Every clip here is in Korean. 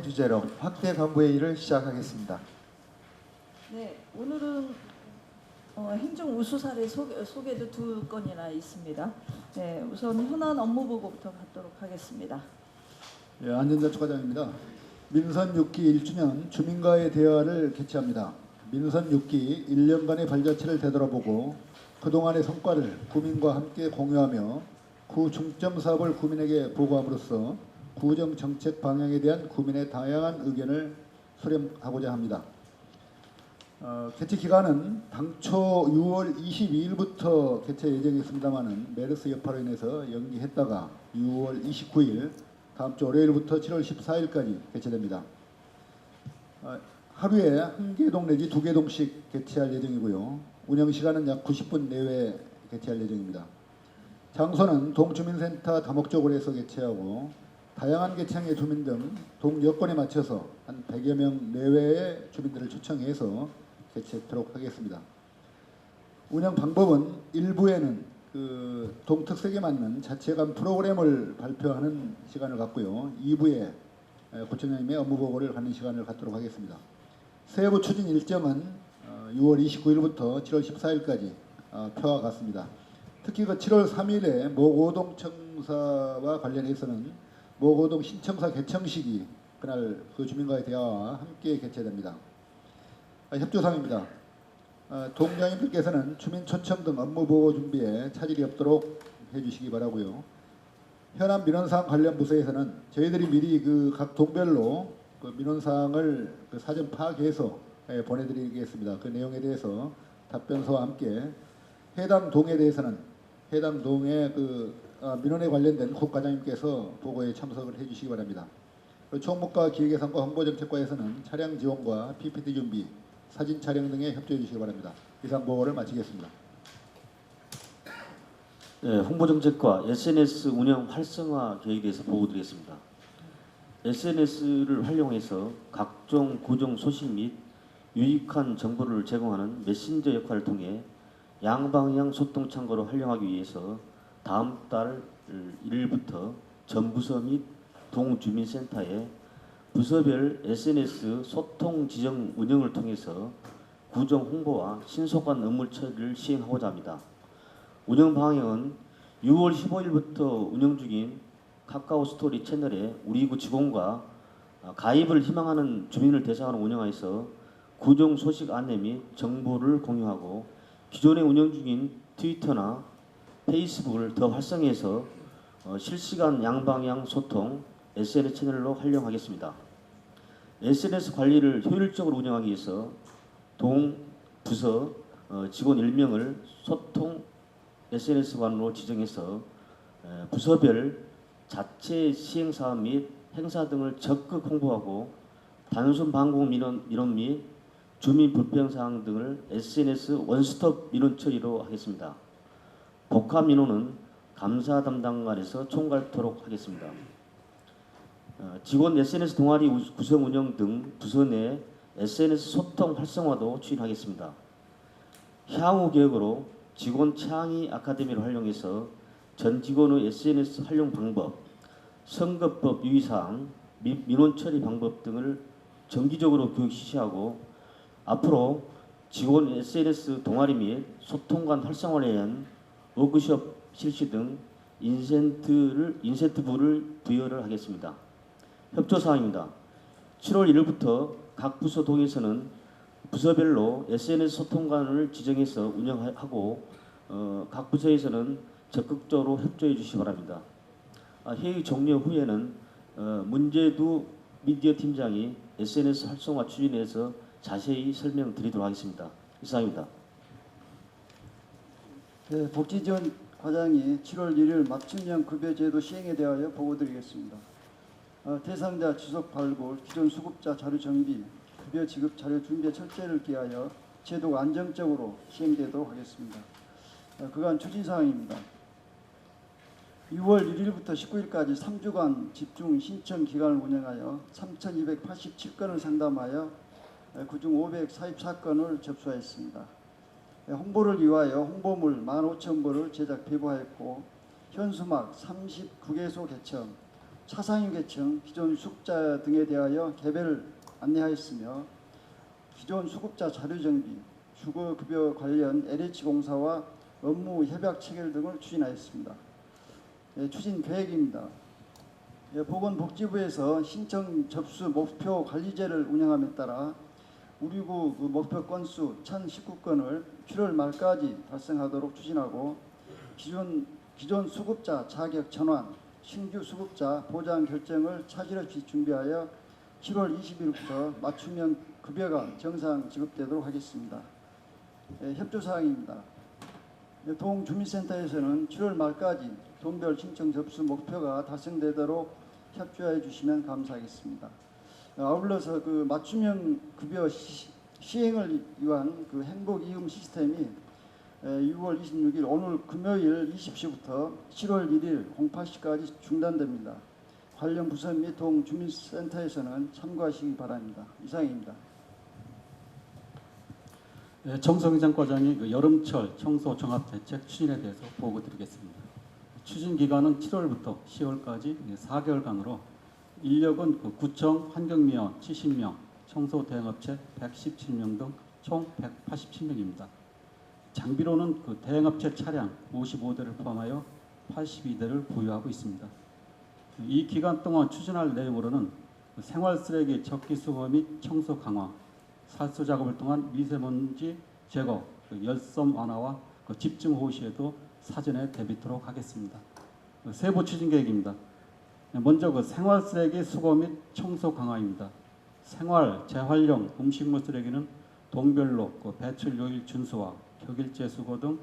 주제로 확대 간부회의를 시작하겠습니다. 네, 오늘은 행정 우수 사례 소개도 두 건이나 있습니다. 네, 우선 현안 업무 보고부터 받도록 하겠습니다. 예, 안전자치 과장입니다. 민선 6기 1주년 주민과의 대화를 개최합니다. 민선 6기 1년간의 발자취를 되돌아보고 그동안의 성과를 구민과 함께 공유하며 구 중점 사업을 구민에게 보고함으로써 구정 정책 방향에 대한 구민의 다양한 의견을 수렴하고자 합니다. 개최 기간은 당초 6월 22일부터 개최 예정이었습니다마는 메르스 여파로 인해서 연기했다가 6월 29일 다음 주 월요일부터 7월 14일까지 개최됩니다. 하루에 1개동 내지 2개동씩 개최할 예정이고요. 운영 시간은 약 90분 내외 개최할 예정입니다. 장소는 동주민센터 다목적으로에서 개최하고 다양한 계층의 주민 등 동 여건에 맞춰서 한 100여 명 내외의 주민들을 초청해서 개최하도록 하겠습니다. 운영 방법은 일부에는 동 특색에 맞는 자체감 프로그램을 발표하는 시간을 갖고요. 2부에 구청장님의 업무 보고를 하는 시간을 갖도록 하겠습니다. 세부 추진 일정은 6월 29일부터 7월 14일까지 표와 같습니다. 특히 7월 3일에 모고동 청사와 관련해서는 모고동 신청사 개청식이 그날 그 주민과의 대화와 함께 개최됩니다. 협조사항입니다. 동장님들께서는 주민 초청 등 업무 보고 준비에 차질이 없도록 해주시기 바라고요. 현안 민원사항 관련 부서에서는 저희들이 미리 각 동별로 민원사항을 사전 파악해서 보내드리겠습니다. 그 내용에 대해서 답변서와 함께 해당 동에 대해서는 해당 동의 민원에 관련된 국과장님께서 보고에 참석을 해주시기 바랍니다. 총무과 기획예산과 홍보정책과에서는 차량 지원과 PPT 준비, 사진 촬영 등에 협조해 주시기 바랍니다. 이상 보고를 마치겠습니다. 네, 홍보정책과 SNS 운영 활성화 계획에 대해서 보고드리겠습니다. SNS를 활용해서 각종 구정 소식 및 유익한 정보를 제공하는 메신저 역할을 통해 양방향 소통 창구로 활용하기 위해서 다음 달 1일부터 전 부서 및 동주민센터에 부서별 SNS 소통 지정 운영을 통해서 구정 홍보와 신속한 업무 처리를 시행하고자 합니다. 운영 방향은 6월 15일부터 운영 중인 카카오 스토리 채널에 우리 구 직원과 가입을 희망하는 주민을 대상으로 운영하여서 구정 소식 안내 및 정보를 공유하고 기존에 운영 중인 트위터나 페이스북을 더 활성화해서 실시간 양방향 소통 SNS 채널로 활용하겠습니다. SNS 관리를 효율적으로 운영하기 위해서 동 부서 직원 1명을 소통 SNS관으로 지정해서 부서별 자체 시행사업 및 행사 등을 적극 홍보하고 단순 방공 민원 및 주민 불평사항 등을 SNS 원스톱 민원 처리로 하겠습니다. 복합 민원은 감사 담당관에서 총괄토록 하겠습니다. 직원 SNS 동아리 구성 운영 등 부서 내 SNS 소통 활성화도 추진하겠습니다. 향후 계획으로 직원 창의 아카데미를 활용해서 전 직원의 SNS 활용 방법, 선거법 유의사항 및 민원 처리 방법 등을 정기적으로 교육 실시하고 앞으로 직원 SNS 동아리 및 소통관 활성화를 위한 워크숍 실시 등 인센티브를 부여를 하겠습니다. 협조사항입니다. 7월 1일부터 각 부서 동에서는 부서별로 SNS 소통관을 지정해서 운영하고 각 부서에서는 적극적으로 협조해 주시기 바랍니다. 회의 종료 후에는 문재두 미디어 팀장이 SNS 활성화 추진에서 자세히 설명드리도록 하겠습니다. 이상입니다. 네, 복지지원 과장이 7월 1일 맞춤형 급여제도 시행에 대하여 보고드리겠습니다. 대상자 주석 발굴, 기존 수급자 자료 정비, 급여 지급 자료 준비에 철저를 기하여 제도가 안정적으로 시행되도록 하겠습니다. 그간 추진사항입니다. 6월 1일부터 19일까지 3주간 집중 신청 기간을 운영하여 3,287건을 상담하여 그중 544건을 접수하였습니다. 홍보를 위하여 홍보물 15,000부를 제작 배부하였고 현수막 39개소 개청, 차상위계층, 기존 수급자 등에 대하여 개별 안내하였으며 기존 수급자 자료정비, 주거급여 관련 LH공사와 업무 협약 체결 등을 추진하였습니다. 추진 계획입니다. 보건복지부에서 신청 접수 목표 관리제를 운영함에 따라 우리구 목표 건수 1,019건을 7월 말까지 달성하도록 추진하고 기존 수급자 자격 전환, 신규 수급자 보장 결정을 차질없이 준비하여 7월 20일부터 맞춤형 급여가 정상 지급되도록 하겠습니다. 협조사항입니다. 동주민센터에서는 7월 말까지 동별 신청 접수 목표가 달성되도록 협조해 주시면 감사하겠습니다. 아울러서 맞춤형 급여 시행을 위한 행복 이음 시스템이 6월 26일 오늘 금요일 20시부터 7월 1일 08시까지 중단됩니다. 관련 부서 및 동주민센터에서는 참고하시기 바랍니다. 이상입니다. 네, 정성장 과장이 여름철 청소 종합 대책 추진에 대해서 보고 드리겠습니다. 추진 기간은 7월부터 10월까지 4개월간으로 인력은 구청 환경미화원 70명, 청소 대행업체 117명 등 총 187명입니다. 장비로는 대행업체 차량 55대를 포함하여 82대를 보유하고 있습니다. 이 기간 동안 추진할 내용으로는 생활 쓰레기 적기 수거 및 청소 강화, 살수 작업을 통한 미세먼지 제거, 열섬 완화와 집중 호우 시에도 사전에 대비토록 하겠습니다. 세부 추진 계획입니다. 먼저 생활 쓰레기 수거 및 청소 강화입니다. 생활 재활용 음식물 쓰레기는 동별로 배출 요일 준수와 격일제 수거 등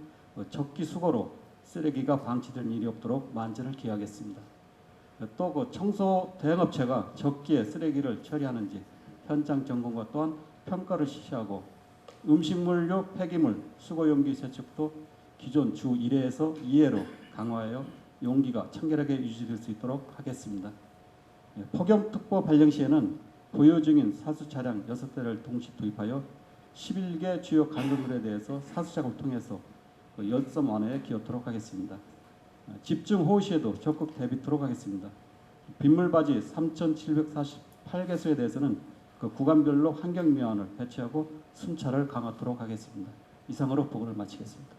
적기 수거로 쓰레기가 방치될 일이 없도록 만전을 기하겠습니다. 또 청소 대행업체가 적기에 쓰레기를 처리하는지 현장 점검과 또한 평가를 실시하고 음식물류 폐기물 수거 용기 세척도 기존 주 1회에서 2회로 강화하여 용기가 청결하게 유지될 수 있도록 하겠습니다. 폭염특보 발령 시에는 보유 중인 사수 차량 6대를 동시 투입하여 11개 주요 간선물에 대해서 사수 작업을 통해서 열섬 완화에 기여토록 하겠습니다. 집중 호우 시에도 적극 대비토록 하겠습니다. 빗물바지 3,748개소에 대해서는 구간별로 환경미화원을 배치하고 순찰을 강화하도록 하겠습니다. 이상으로 보고를 마치겠습니다.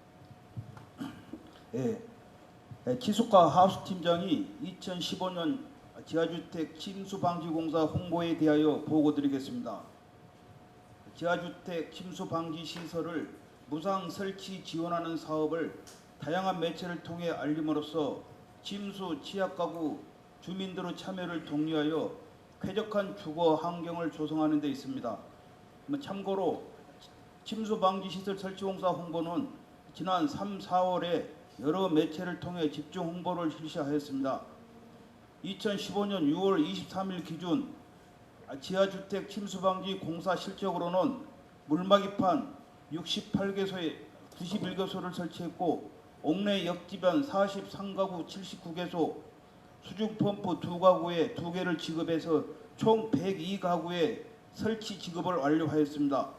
기숙과 하우스 팀장이 2015년 지하주택 침수방지공사 홍보에 대하여 보고드리겠습니다. 지하주택 침수방지 시설을 무상 설치 지원하는 사업을 다양한 매체를 통해 알림으로써 침수 취약가구 주민들의 참여를 독려하여 쾌적한 주거 환경을 조성하는 데 있습니다. 참고로 침수방지시설 설치공사 홍보는 지난 3, 4월에 여러 매체를 통해 집중 홍보를 실시하였습니다. 2015년 6월 23일 기준 지하주택 침수방지 공사 실적으로는 물막이판 68개소에 91개소를 설치했고 옥내 역지변 43가구 79개소, 수중펌프 2가구에 2개를 지급해서 총 102가구의 설치 지급을 완료하였습니다.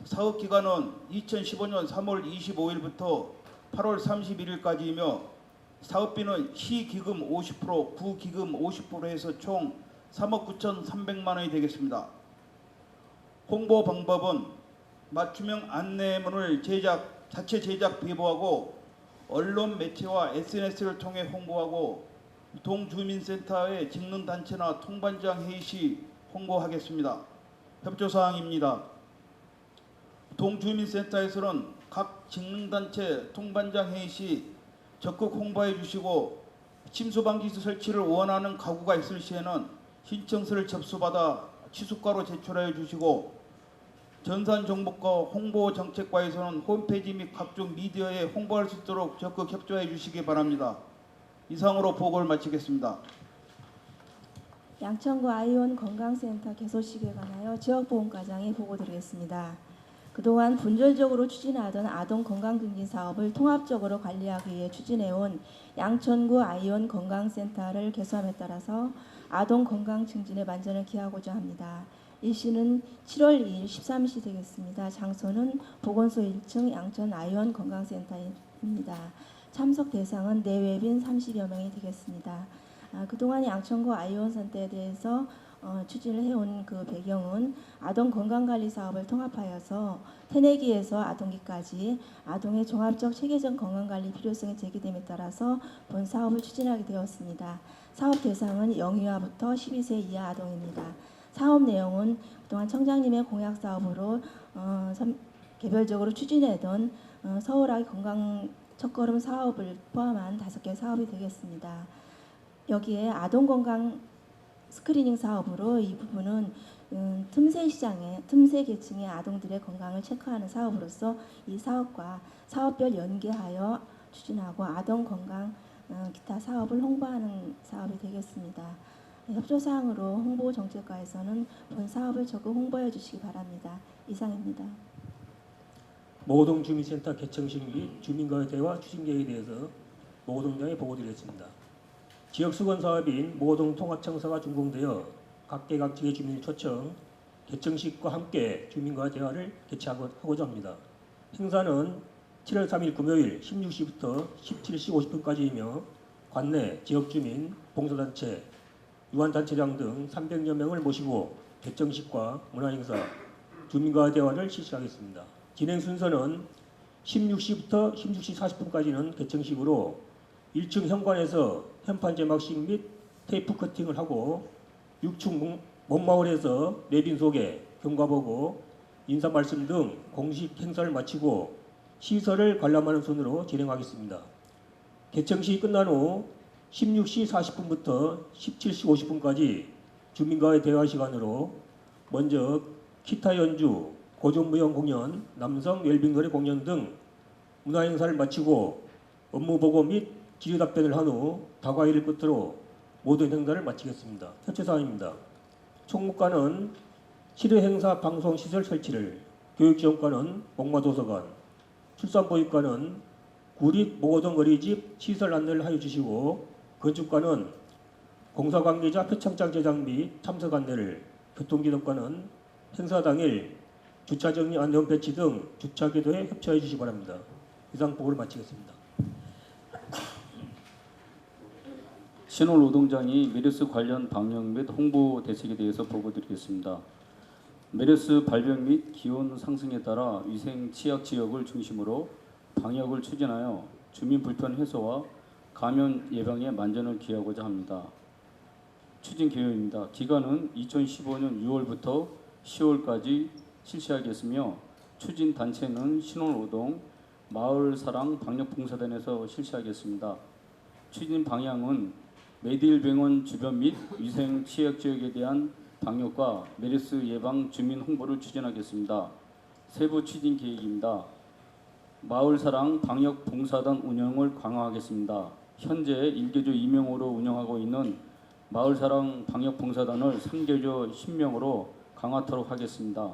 사업기간은 2015년 3월 25일부터 8월 31일까지이며 사업비는 시기금 50%, 구기금 50% 해서 총 3억 9,300만 원이 되겠습니다. 홍보 방법은 맞춤형 안내문을 자체 제작 배부하고 언론 매체와 SNS를 통해 홍보하고 동주민센터의 직능단체나 통반장 회의 시 홍보하겠습니다. 협조사항입니다. 동주민센터에서는 각 직능단체 통반장 회의 시 적극 홍보해 주시고 침수방지 설치를 원하는 가구가 있을 시에는 신청서를 접수받아 치수과로 제출하여 주시고 전산정보과 홍보정책과에서는 홈페이지 및 각종 미디어에 홍보할 수 있도록 적극 협조해 주시기 바랍니다. 이상으로 보고를 마치겠습니다. 양천구 아이온 건강센터 개소식에 관하여 지역보건과장이 보고드리겠습니다. 그동안 분절적으로 추진하던 아동 건강증진 사업을 통합적으로 관리하기 위해 추진해온 양천구 아이온 건강센터를 개소함에 따라서 아동 건강증진에 만전을 기하고자 합니다. 일시는 7월 2일 13시 되겠습니다. 장소는 보건소 1층 양천 아이온 건강센터입니다. 참석 대상은 내외빈 30여 명이 되겠습니다. 그동안 양천구 아이온센터에 대해서 추진을 해온 그 배경은 아동 건강관리 사업을 통합하여서 태내기에서 아동기까지 아동의 종합적 체계적 건강관리 필요성이 제기됨에 따라서 본 사업을 추진하게 되었습니다. 사업 대상은 0유아부터 12세 이하 아동입니다. 사업 내용은 그동안 청장님의 공약 사업으로 개별적으로 추진하던 서울아이 건강 첫걸음 사업을 포함한 5개 사업이 되겠습니다. 여기에 아동 건강 스크리닝 사업으로 이 부분은 틈새 시장의 틈새 계층의 아동들의 건강을 체크하는 사업으로서 이 사업과 사업별 연계하여 추진하고 아동 건강 기타 사업을 홍보하는 사업이 되겠습니다. 협조사항으로 홍보정책과에서는 본 사업을 적극 홍보해 주시기 바랍니다. 이상입니다. 모동 주민센터 개청식 및 주민과의 대화 추진 계획에 대해서 모동장에 보고드리겠습니다. 지역수건 사업인 모동 통합청사가 준공되어 각계각지의 주민을 초청, 개청식과 함께 주민과의 대화를 개최하고자 합니다. 행사는 7월 3일 금요일 16시부터 17시 50분까지이며 관내, 지역주민, 봉사단체, 유한단체장 등 300여 명을 모시고 개청식과 문화행사, 주민과의 대화를 실시하겠습니다. 진행 순서는 16시부터 16시 40분까지는 개청식으로 1층 현관에서 현판 제막식 및 테이프 커팅을 하고 6층 먼마을에서 내빈 소개, 경과보고, 인사 말씀 등 공식 행사를 마치고 시설을 관람하는 순으로 진행하겠습니다. 개청식이 끝난 후 16시 40분부터 17시 50분까지 주민과의 대화 시간으로 먼저 기타 연주, 고전무용 공연, 남성 웰빙 노래 공연 등 문화행사를 마치고 업무보고 및 질의답변을 한 후 다과일을 끝으로 모든 행사를 마치겠습니다. 협조사항입니다. 총무과는 실외행사 방송시설 설치를, 교육지원과는 목마도서관, 출산보육과는 구립 모고동 어린이집 시설 안내를 하여 주시고 건축과는 공사관계자 표창장 제작 및 참석 안내를, 교통기록과는 행사 당일 주차정리 안내원 배치 등 주차궤도에 협조해 주시기 바랍니다. 이상 보고를 마치겠습니다. 신홀노동장이 메르스 관련 방역 및 홍보 대책에 대해서 보고드리겠습니다. 메르스 발병 및 기온 상승에 따라 위생 취약 지역을 중심으로 방역을 추진하여 주민 불편 해소와 감염 예방에 만전을 기하고자 합니다. 추진 계획입니다. 기간은 2015년 6월부터 10월까지 실시하겠으며 추진 단체는 신홀노동 마을사랑 방역봉사단에서 실시하겠습니다. 추진 방향은 메디힐병원 주변 및 위생 취약 지역에 대한 방역과 메르스 예방 주민 홍보를 추진하겠습니다. 세부 추진 계획입니다. 마을사랑 방역봉사단 운영을 강화하겠습니다. 현재 1개조 2명으로 운영하고 있는 마을사랑 방역봉사단을 3개조 10명으로 강화하도록 하겠습니다.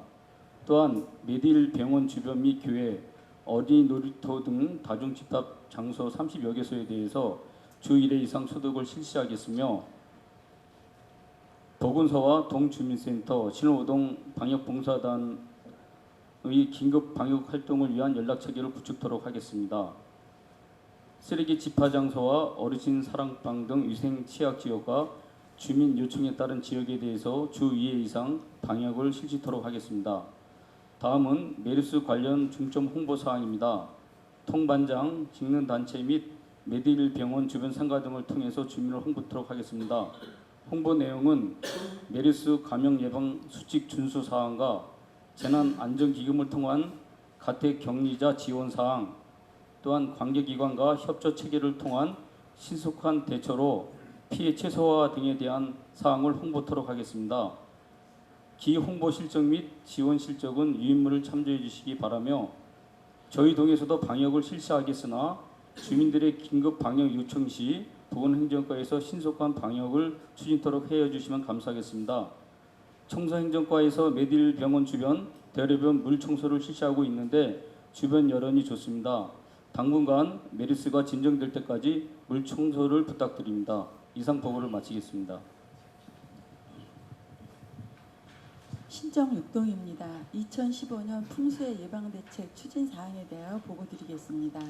또한 메디힐병원 주변 및 교회, 어린이 놀이터 등 다중집합 장소 30여 개소에 대해서 주 1회 이상 소독을 실시하겠으며 보건소와 동주민센터, 신호동 방역봉사단의 긴급 방역 활동을 위한 연락체계를 구축토록 하겠습니다. 쓰레기 집화 장소와 어르신 사랑방 등 위생 취약 지역과 주민 요청에 따른 지역에 대해서 주 2회 이상 방역을 실시토록 하겠습니다. 다음은 메르스 관련 중점 홍보 사항입니다. 통반장, 직능단체 및 메디힐병원 주변 상가 등을 통해서 주민을 홍보토록 하겠습니다. 홍보 내용은 메르스 감염 예방 수칙 준수 사항과 재난안전기금을 통한 가택 격리자 지원 사항, 또한 관계기관과 협조 체계를 통한 신속한 대처로 피해 최소화 등에 대한 사항을 홍보토록 하겠습니다. 기홍보 실적 및 지원 실적은 유인물을 참조해 주시기 바라며 저희 동에서도 방역을 실시하겠으나 주민들의 긴급 방역 요청 시 보건행정과에서 신속한 방역을 추진토록 해여 주시면 감사하겠습니다. 청소행정과에서 메디힐병원 주변 대로변 물 청소를 실시하고 있는데 주변 여론이 좋습니다. 당분간 메르스가 진정될 때까지 물 청소를 부탁드립니다. 이상 보고를 마치겠습니다. 신정 6동입니다. 2015년 풍수해 예방대책 추진 사항에 대하여 보고드리겠습니다.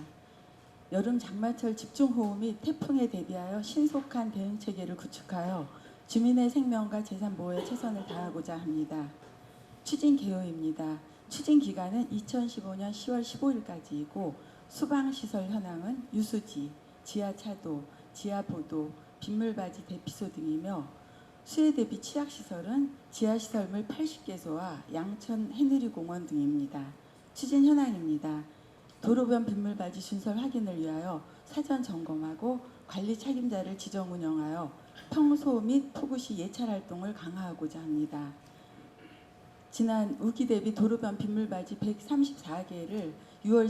여름 장마철 집중호우 및 태풍에 대비하여 신속한 대응 체계를 구축하여 주민의 생명과 재산 보호에 최선을 다하고자 합니다. 추진 개요입니다. 추진 기간은 2015년 10월 15일까지이고 수방시설 현황은 유수지, 지하차도, 지하보도, 빗물바지 대피소 등이며 수해 대비 취약시설은 지하시설물 80개소와 양천 해누리공원 등입니다. 추진 현황입니다. 도로변 빗물바지 준설 확인을 위하여 사전 점검하고 관리 책임자를 지정 운영하여 평소 및 폭우 시 예찰 활동을 강화하고자 합니다. 지난 우기 대비 도로변 빗물바지 134개를 6월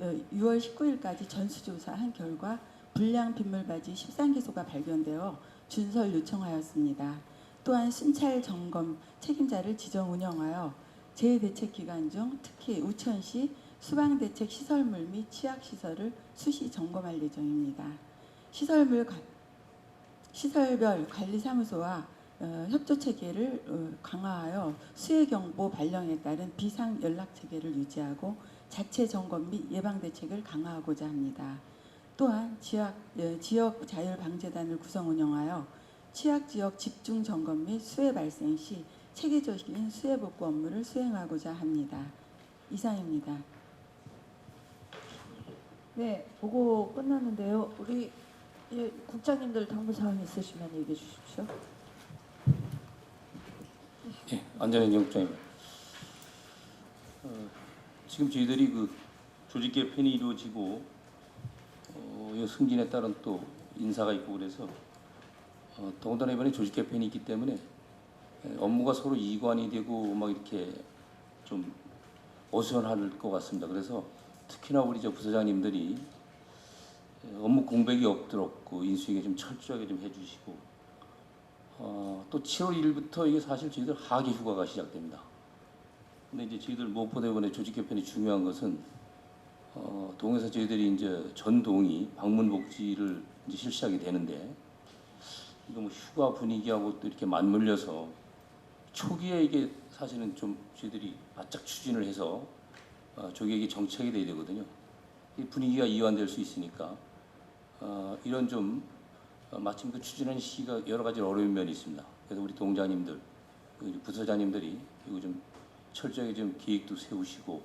19일까지 전수조사한 결과 불량 빗물바지 13개소가 발견되어 준설 요청하였습니다. 또한 순찰 점검 책임자를 지정 운영하여 재해대책 기간 중 특히 우천시 수방대책 시설물 및 취약시설을 수시 점검할 예정입니다. 시설별 관리사무소와 협조체계를 강화하여 수해경보 발령에 따른 비상연락체계를 유지하고 자체 점검 및 예방대책을 강화하고자 합니다. 또한 지역 자율방재단을 구성 운영하여 취약지역 집중 점검 및 수해 발생 시 체계적인 수해 복구 업무를 수행하고자 합니다. 이상입니다. 네, 보고 끝났는데요. 우리 국장님들 당부사항 있으시면 얘기해 주십시오. 예, 안전행정 국장입니다. 지금 저희들이 그 조직 개편이 이루어지고 이 승진에 따른 또 인사가 있고 그래서 더군다나 이번에 조직 개편이 있기 때문에 업무가 서로 이관이 되고 막 이렇게 좀 어수선할 것 같습니다. 그래서 특히나 우리 저 부서장님들이 업무 공백이 없도록 그 인수위에 좀 철저하게 좀 해주시고 또 7월 1일부터 이게 사실 저희들 하계 휴가가 시작됩니다. 근데 이제 저희들 무엇보다 이번에 조직 개편이 중요한 것은 동에서 저희들이 이제 전 동이 방문 복지를 이제 실시하게 되는데 이거 뭐 휴가 분위기하고 또 이렇게 맞물려서 초기에 이게 사실은 좀 저희들이 바짝 추진을 해서 저게 이게 정착이 돼야 되거든요. 이 분위기가 이완될 수 있으니까 이런 좀 마침 그 추진하는 시기가 여러 가지 어려운 면이 있습니다. 그래서 우리 동장님들, 부서장님들이 이거 좀 철저하게 좀 계획도 세우시고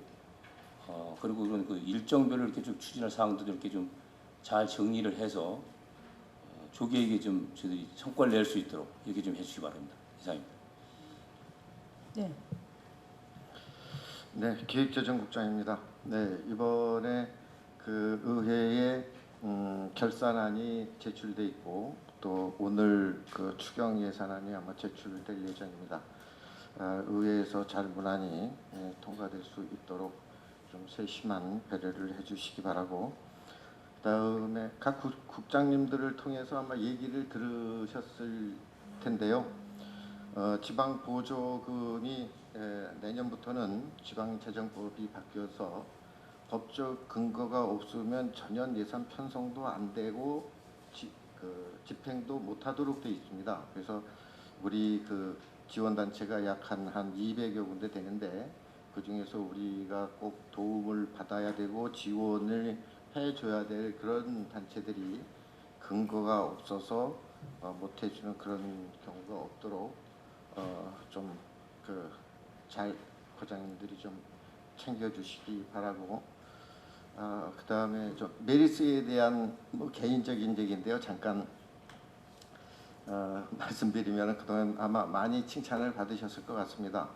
그리고 그런 그 일정별로 이렇게 좀 추진할 사항도 이렇게 좀 잘 정리를 해서 조기에 이게 좀 저희들이 성과를 낼 수 있도록 이렇게 좀 해주시기 바랍니다. 이상입니다. 네. 네, 기획재정국장입니다. 네, 이번에 그 의회에 결산안이 제출돼 있고 또 오늘 그 추경 예산안이 아마 제출될 예정입니다. 의회에서 잘 무난히 통과될 수 있도록 좀 세심한 배려를 해주시기 바라고, 그다음에 각 국장님들을 통해서 아마 얘기를 들으셨을 텐데요. 지방 보조금이 내년부터는 지방재정법이 바뀌어서 법적 근거가 없으면 전년 예산 편성도 안 되고 집행도 못하도록 되어 있습니다. 그래서 우리 그 지원단체가 약 한 200여 군데 되는데 그 중에서 우리가 꼭 도움을 받아야 되고 지원을 해줘야 될 그런 단체들이 근거가 없어서 못 해주는 그런 경우가 없도록 좀 잘 과장님들이 좀 챙겨주시기 바라고, 그 다음에 좀 메리스에 대한 뭐 개인적인 얘기인데요. 잠깐 말씀드리면 그동안 아마 많이 칭찬을 받으셨을 것 같습니다.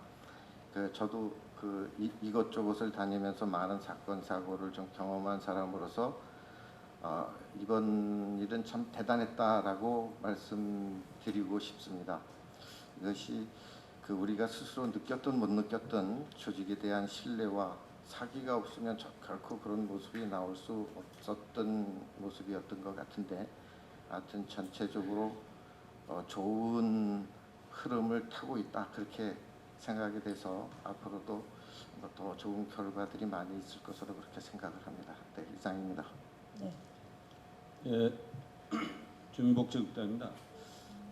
저도 이것저것을 다니면서 많은 사건 사고를 좀 경험한 사람으로서 이번 일은 참 대단했다라고 말씀드리고 싶습니다. 이것이 우리가 스스로 느꼈던 못 느꼈던 조직에 대한 신뢰와 사기가 없으면 결코 그런 모습이 나올 수 없었던 모습이었던 것 같은데, 하여튼 전체적으로 좋은 흐름을 타고 있다, 그렇게 생각이 돼서 앞으로도 더 좋은 결과들이 많이 있을 것으로 그렇게 생각을 합니다. 네, 이상입니다. 네. 예, 주민복지국장입니다.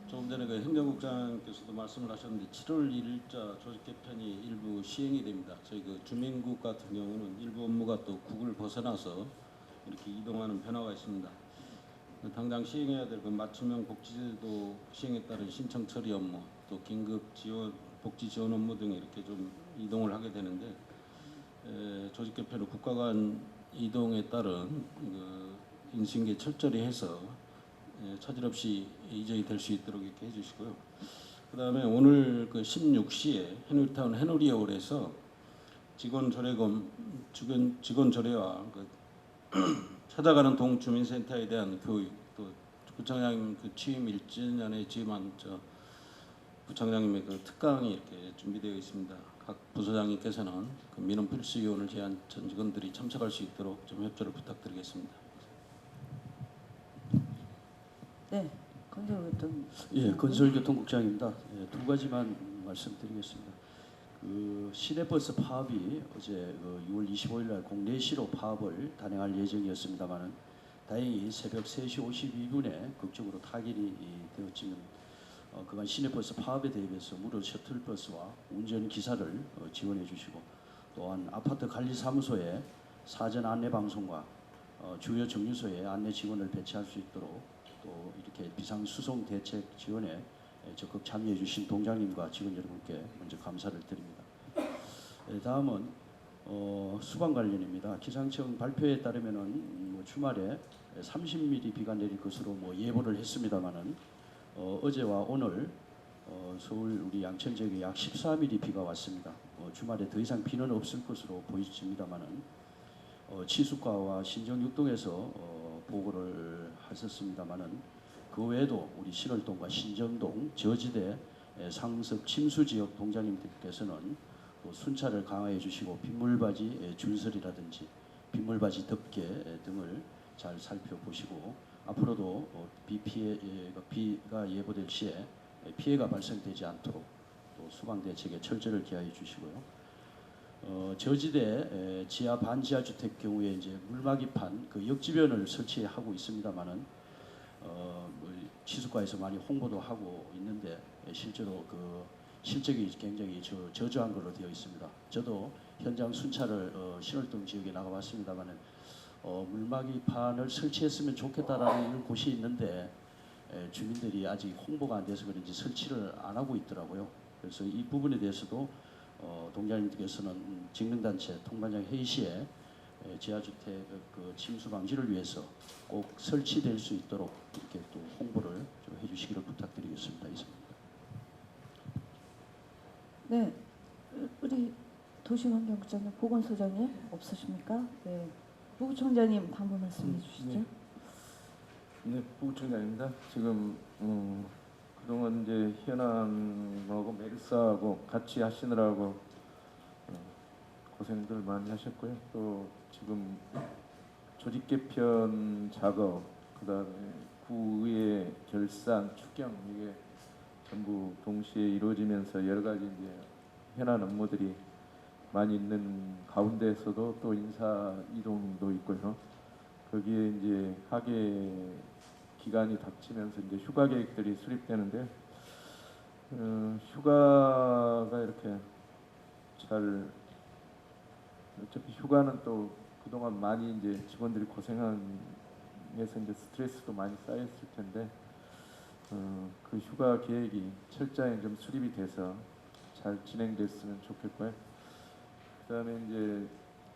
조금 전에 그 행정국장께서도 말씀을 하셨는데 7월 1일자 조직 개편이 일부 시행이 됩니다. 저희 그 주민국 같은 경우는 일부 업무가 또 국을 벗어나서 이렇게 이동하는 변화가 있습니다. 당장 시행해야 될 그 맞춤형 복지제도 시행에 따른 신청 처리 업무, 또 긴급 지원, 복지 지원 업무 등 이렇게 좀 이동을 하게 되는데 조직 개편 후 국가 간 이동에 따른 그 인수인계 철저히 해서 차질 없이 이전이 될 수 있도록 이렇게 해주시고요. 그다음에 오늘 그 16시에 해누리타운 해누리홀에서 직원 조례와 그 찾아가는 동주민센터에 대한 교육, 또 구청장님 그 취임 1주년에 취임한 부청장님의 그 특강이 이렇게 준비되어 있습니다. 각 부서장님께서는 그 민원 필수 요원을 제한 전 직원들이 참석할 수 있도록 좀 협조를 부탁드리겠습니다. 네, 건설교통. 예, 건설교통국장입니다. 예, 두 가지만 말씀드리겠습니다. 그 시내버스 파업이 어제 6월 25일 날 공내시로 파업을 단행할 예정이었습니다만은 다행히 새벽 3시 52분에 극적으로 타결이 되었지만 그간 시내버스 파업에 대비해서 무료 셔틀버스와 운전 기사를 지원해 주시고 또한 아파트 관리사무소에 사전 안내 방송과 주요 정류소에 안내 직원을 배치할 수 있도록 또 이렇게 비상수송 대책 지원에 적극 참여해 주신 동장님과 직원 여러분께 먼저 감사를 드립니다. 다음은 수방 관련입니다. 기상청 발표에 따르면은 주말에 30mm 비가 내릴 것으로 예보를 했습니다만은 어제와 오늘 서울 우리 양천 지역에 약 14mm 비가 왔습니다. 주말에 더 이상 비는 없을 것으로 보여집니다만은 치수과와 신정육동에서 보고를 하셨습니다만은 그 외에도 우리 신월동과 신정동, 저지대, 상습, 침수 지역 동장님들께서는 또 순찰을 강화해 주시고 빗물바지 줄설이라든지 빗물바지 덮개 등을 잘 살펴보시고 앞으로도 비가 예보될 시에 피해가 발생되지 않도록 또 수방 대책에 철저를 기하해 주시고요. 저지대 지하 반지하 주택 경우에 이제 물막이판 그 역지변을 설치하고 있습니다만은 치수과에서 많이 홍보도 하고 있는데 실제로 그 실적이 굉장히 저조한 걸로 되어 있습니다. 저도 현장 순찰을 신월동 지역에 나가봤습니다만은 물막이판을 설치했으면 좋겠다라는 곳이 있는데 주민들이 아직 홍보가 안 돼서 그런지 설치를 안 하고 있더라고요. 그래서 이 부분에 대해서도 동장님께서는 직능단체 통반장 회의 시에 지하주택 그 침수 방지를 위해서 꼭 설치될 수 있도록 이렇게 또 홍보를 좀 해주시기를 부탁드리겠습니다. 이상입니다. 네, 우리 도시환경국장님, 보건소장님 없으십니까? 네, 부부총장님 당부 말씀해 주시죠. 네, 부부총장입니다. 지금 그동안 이제 현안하고 메르스하고 같이 하시느라고 고생들 많이 하셨고요. 또 지금 조직 개편 작업, 그다음에 구의회 결산, 추경 이게 전부 동시에 이루어지면서 여러 가지 이제 현안 업무들이 많이 있는 가운데서도 또 인사 이동도 있고요. 거기에 이제 하계 기간이 닥치면서 이제 휴가 계획들이 수립되는데 휴가가 이렇게 잘 어차피 휴가는 또 그동안 많이 이제 직원들이 고생해서 이제 스트레스도 많이 쌓였을 텐데 그 휴가 계획이 철저히 좀 수립이 돼서 잘 진행됐으면 좋겠고요. 그다음에 이제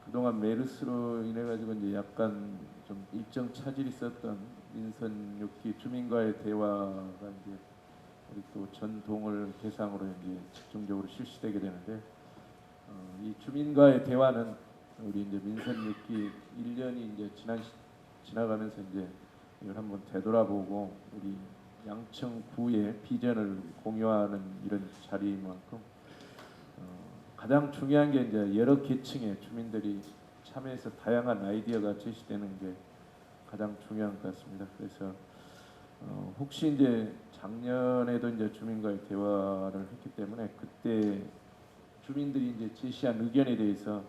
그동안 메르스로 인해 가지고 이제 약간 좀 일정 차질이 있었던 민선 6기 주민과의 대화가 이제 우리 또 전동을 대상으로 이제 집중적으로 실시되게 되는데 이 주민과의 대화는 우리 이제 민선 6기 1년이 이제 지나가면서 이제 이걸 한번 되돌아보고 우리 양천구의 비전을 공유하는 이런 자리만큼 가장 중요한 게 이제 여러 계층의 주민들이 참여해서 다양한 아이디어가 제시되는 게 가장 중요한 것 같습니다. 그래서 혹시 이제 작년에도 이제 주민과의 대화를 했기 때문에 그때 주민들이 이제 제시한 의견에 대해서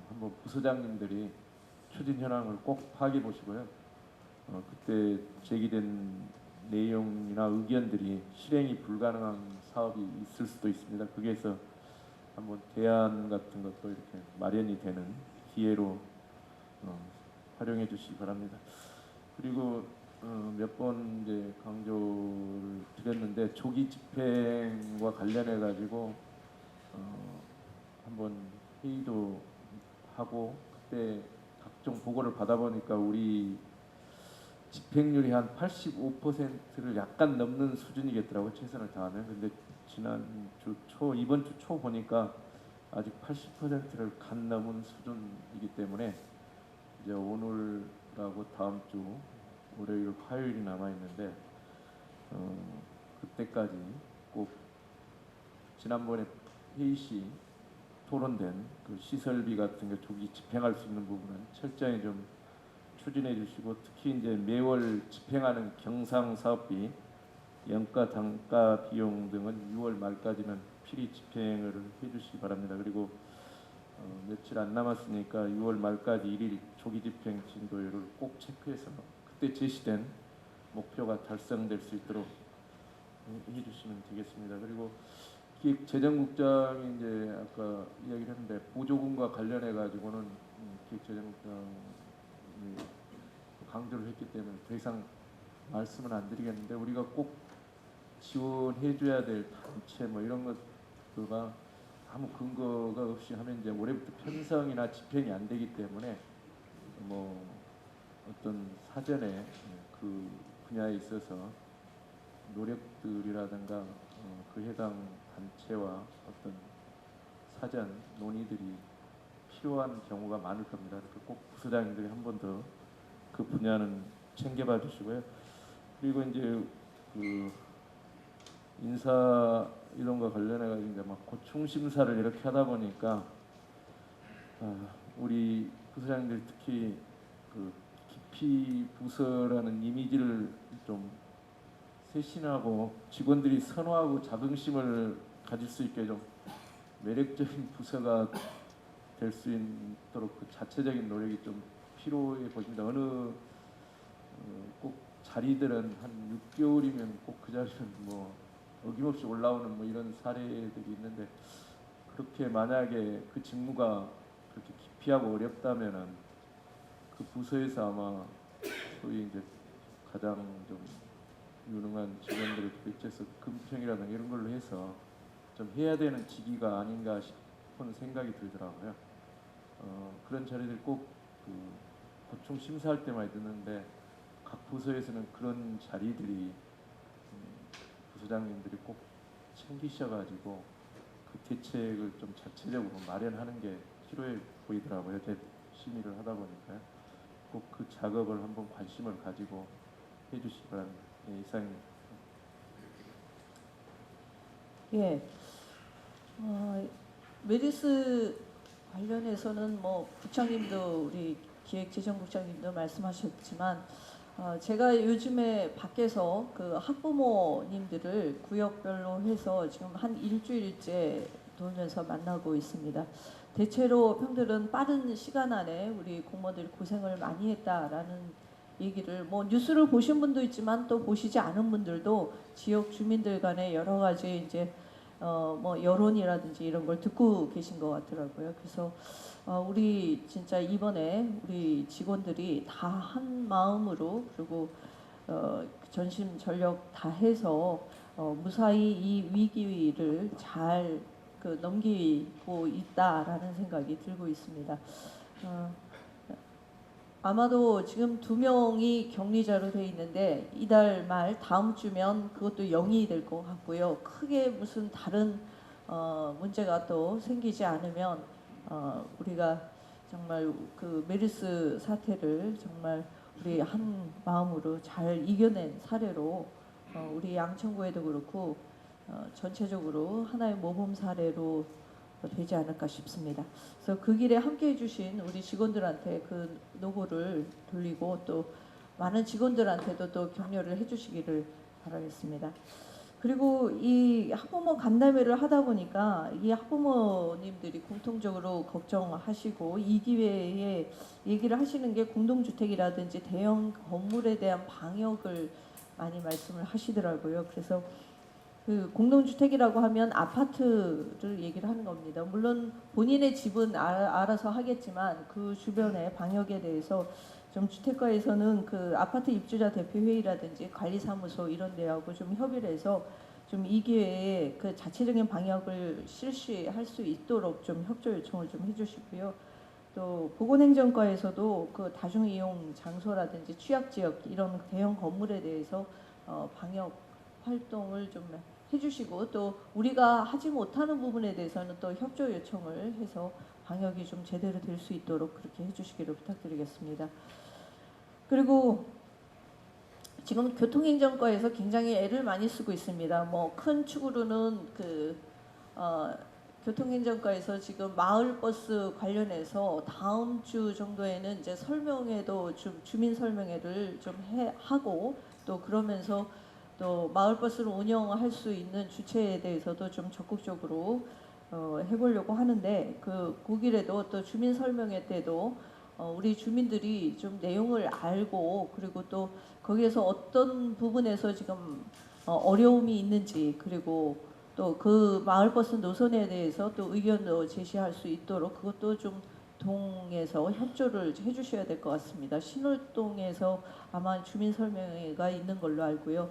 한번 부서장님들이 추진 현황을 꼭 파악해 보시고요. 그때 제기된 내용이나 의견들이 실행이 불가능한 사업이 있을 수도 있습니다. 거기에서 한번 대안 같은 것도 이렇게 마련이 되는 기회로 활용해 주시기 바랍니다. 그리고 몇 번 이제 강조를 드렸는데 조기 집행과 관련해 가지고 한번 회의도 하고 그때 각종 보고를 받아보니까 우리 집행률이 한 85%를 약간 넘는 수준이겠더라고요. 최선을 다하면. 근데 이번 주 초 보니까 아직 80%를 간 넘은 수준이기 때문에 이제 오늘하고 다음 주 월요일, 화요일이 남아 있는데 그때까지 꼭 지난번에 회의 시 토론된 그 시설비 같은 게 조기 집행할 수 있는 부분은 철저히 좀 추진해 주시고 특히 이제 매월 집행하는 경상 사업비, 연가 단가 비용 등은 6월 말까지는 필히 집행을 해 주시기 바랍니다. 그리고 며칠 안 남았으니까 6월 말까지 일일 조기 집행 진도율을 꼭 체크해서 그때 제시된 목표가 달성될 수 있도록 해주시면 되겠습니다. 그리고 기획재정국장이 이제 아까 이야기를 했는데 보조금과 관련해 가지고는 기획재정국장이 강조를 했기 때문에 더 이상 말씀은 안 드리겠는데 우리가 꼭 지원해줘야 될 단체 뭐 이런 것들과 아무 근거가 없이 하면 이제 올해부터 편성이나 집행이 안 되기 때문에 뭐 어떤 사전에 그 분야에 있어서 노력들이라든가 그 해당 단체와 어떤 사전 논의들이 필요한 경우가 많을 겁니다. 그래서 꼭 부서장님들이 한 번 더 그 분야는 챙겨봐 주시고요. 그리고 이제 그 인사 이런 거 관련해 가지고 이제 막 고충 심사를 이렇게 하다 보니까 우리 부서장님들 특히 그 깊이 부서라는 이미지를 좀 쇄신하고 직원들이 선호하고 자긍심을 가질 수 있게 좀 매력적인 부서가 될 수 있도록 그 자체적인 노력이 좀 필요해 보입니다. 어느 꼭 자리들은 한 6개월이면 꼭 그 자리는 뭐 어김없이 올라오는 뭐 이런 사례들이 있는데 그렇게 만약에 그 직무가 그렇게 기피하고 어렵다면은 그 부서에서 아마 소위 이제 가장 좀 유능한 직원들을 배치해서 금평이라든가 이런 걸로 해서 좀 해야 되는 직위가 아닌가 싶은 생각이 들더라고요. 그런 자리들 꼭그 보충 심사할 때 많이 듣는데 각 부서에서는 그런 자리들이 부서장님들이 꼭 챙기셔가지고 그 대책을 좀 자체적으로 마련하는 게 필요해 보이더라고요. 심의를 하다 보니까요. 꼭 그 작업을 한번 관심을 가지고 해주시기 바랍니다. 예, 이상입니다. 예. 메리스 관련해서는 뭐 국장님도 우리 기획재정국장님도 말씀하셨지만 제가 요즘에 밖에서 그 학부모님들을 구역별로 해서 지금 한 일주일째 돌면서 만나고 있습니다. 대체로 평들은 빠른 시간 안에 우리 공무원들이 고생을 많이 했다라는 얘기를 뭐 뉴스를 보신 분도 있지만 또 보시지 않은 분들도 지역 주민들 간에 여러 가지 이제 뭐 여론이라든지 이런 걸 듣고 계신 것 같더라고요. 그래서 우리 진짜 이번에 우리 직원들이 다 한 마음으로 그리고 전심전력 다 해서 무사히 이 위기를 잘 넘기고 있다라는 생각이 들고 있습니다. 아마도 지금 2명이 격리자로 돼 있는데 이달 말 다음 주면 그것도 0이 될 것 같고요. 크게 무슨 다른 문제가 또 생기지 않으면 우리가 정말 그 메르스 사태를 정말 우리 한 마음으로 잘 이겨낸 사례로 우리 양천구에도 그렇고 전체적으로 하나의 모범 사례로 되지 않을까 싶습니다. 그래서 그 길에 함께해 주신 우리 직원들한테 그 노고를 돌리고 또 많은 직원들한테도 또 격려를 해주시기를 바라겠습니다. 그리고 이 학부모 간담회를 하다 보니까 이 학부모님들이 공통적으로 걱정하시고 이 기회에 얘기를 하시는 게 공동주택이라든지 대형 건물에 대한 방역을 많이 말씀을 하시더라고요. 그래서 그 공동주택이라고 하면 아파트를 얘기를 하는 겁니다. 물론 본인의 집은 알아서 하겠지만 그 주변의 방역에 대해서 좀 주택가에서는 그 아파트 입주자 대표 회의라든지 관리사무소 이런 데하고 좀 협의를 해서 좀 이 기회에 그 자체적인 방역을 실시할 수 있도록 좀 협조 요청을 좀 해주시고요. 또 보건행정과에서도 그 다중이용 장소라든지 취약지역 이런 대형 건물에 대해서 방역 활동을 좀 해주시고 또 우리가 하지 못하는 부분에 대해서는 또 협조 요청을 해서 방역이 좀 제대로 될 수 있도록 그렇게 해주시기를 부탁드리겠습니다. 그리고 지금 교통행정과에서 굉장히 애를 많이 쓰고 있습니다. 뭐 큰 축으로는 교통행정과에서 지금 마을버스 관련해서 다음 주 정도에는 이제 설명회도 좀 주민 설명회를 좀 하고 또 그러면서 또 마을버스를 운영할 수 있는 주체에 대해서도 좀 적극적으로 해보려고 하는데 그 길에도 또 주민 설명회 때도 우리 주민들이 좀 내용을 알고 그리고 또 거기에서 어떤 부분에서 지금 어려움이 있는지 그리고 또 그 마을버스 노선에 대해서 또 의견도 제시할 수 있도록 그것도 좀 동에서 협조를 해주셔야 될 것 같습니다. 신월동에서 아마 주민 설명회가 있는 걸로 알고요.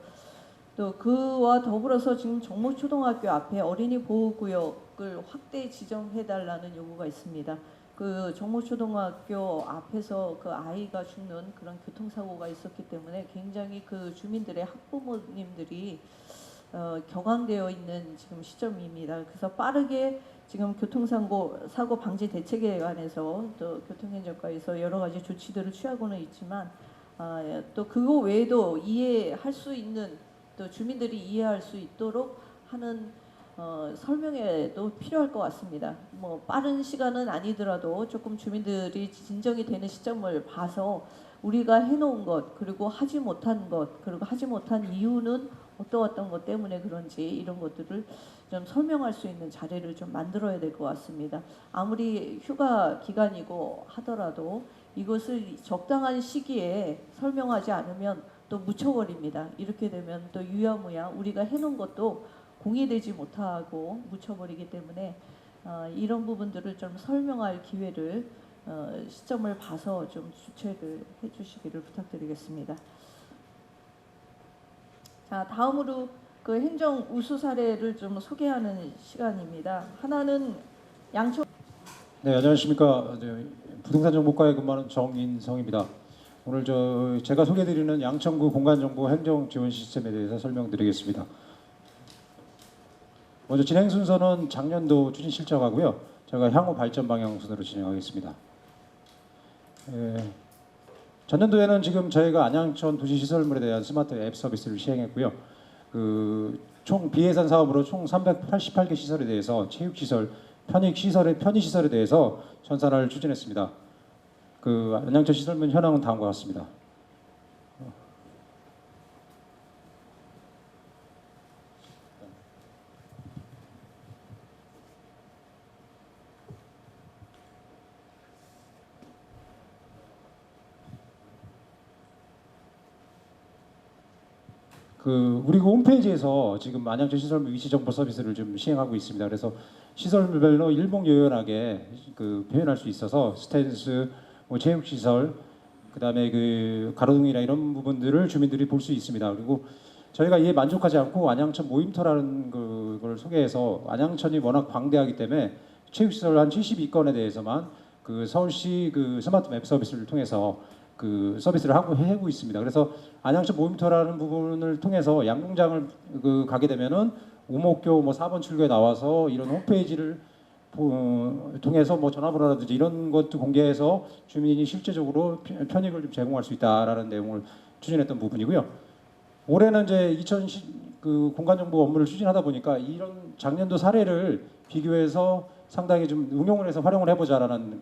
또 그와 더불어서 지금 정목초등학교 앞에 어린이 보호구역을 확대 지정해달라는 요구가 있습니다. 그 정목초등학교 앞에서 그 아이가 죽는 그런 교통사고가 있었기 때문에 굉장히 그 주민들의 학부모님들이 격앙되어 있는 지금 시점입니다. 그래서 빠르게 지금 교통사고 방지 대책에 관해서 또 교통행정과에서 여러 가지 조치들을 취하고는 있지만 또 그거 외에도 이해할 수 있는 또 주민들이 이해할 수 있도록 하는 설명회도 필요할 것 같습니다. 뭐 빠른 시간은 아니더라도 조금 주민들이 진정이 되는 시점을 봐서 우리가 해놓은 것 그리고 하지 못한 것 그리고 하지 못한 이유는 어떤 것 때문에 그런지 이런 것들을 좀 설명할 수 있는 자리를 좀 만들어야 될 것 같습니다. 아무리 휴가 기간이고 하더라도 이것을 적당한 시기에 설명하지 않으면 또 묻혀버립니다. 이렇게 되면 또 유야무야 우리가 해놓은 것도 공개되지 못하고 묻혀버리기 때문에 이런 부분들을 좀 설명할 기회를 시점을 봐서 좀 주최를 해주시기를 부탁드리겠습니다. 자, 다음으로 그 행정 우수 사례를 좀 소개하는 시간입니다. 하나는 양천. 네, 안녕하십니까. 부동산 정보과에 근무하는 정인성입니다. 오늘 제가 소개드리는 양천구 공간정보 행정 지원 시스템에 대해서 설명드리겠습니다. 먼저 진행 순서는 작년도 추진 실적하고요. 제가 향후 발전 방향 순으로 진행하겠습니다. 전년도에는 지금 저희가 안양천 도시시설물에 대한 스마트 앱 서비스를 시행했고요. 총 비예산 사업으로 총 388개 시설에 대해서 체육시설, 편의시설에 대해서 전산화를 추진했습니다. 안양천 시설물 현황은 다음과 같습니다. 우리 홈페이지에서 지금 안양천 시설물 위치 정보 서비스를 좀 시행하고 있습니다. 그래서 시설물별로 일목요연하게 표현할 수 있어서 스탠스, 체육시설, 그다음에 가로등이나 이런 부분들을 주민들이 볼 수 있습니다. 그리고 저희가 이에 만족하지 않고 안양천 모임터라는 걸 소개해서 안양천이 워낙 광대하기 때문에 체육시설 한 72건에 대해서만 서울시 스마트 맵 서비스를 통해서 서비스를 하고 있습니다. 그래서 안양천 모임터라는 부분을 통해서 양궁장을 가게 되면은 오목교 4번 출구에 나와서 이런 홈페이지를 통해서 전화번호라든지 이런 것도 공개해서 주민이 실제적으로 편익을 좀 제공할 수 있다라는 내용을 추진했던 부분이고요. 올해는 이제 공간정보 업무를 추진하다 보니까 이런 작년도 사례를 비교해서 상당히 좀 응용을 해서 활용을 해보자라는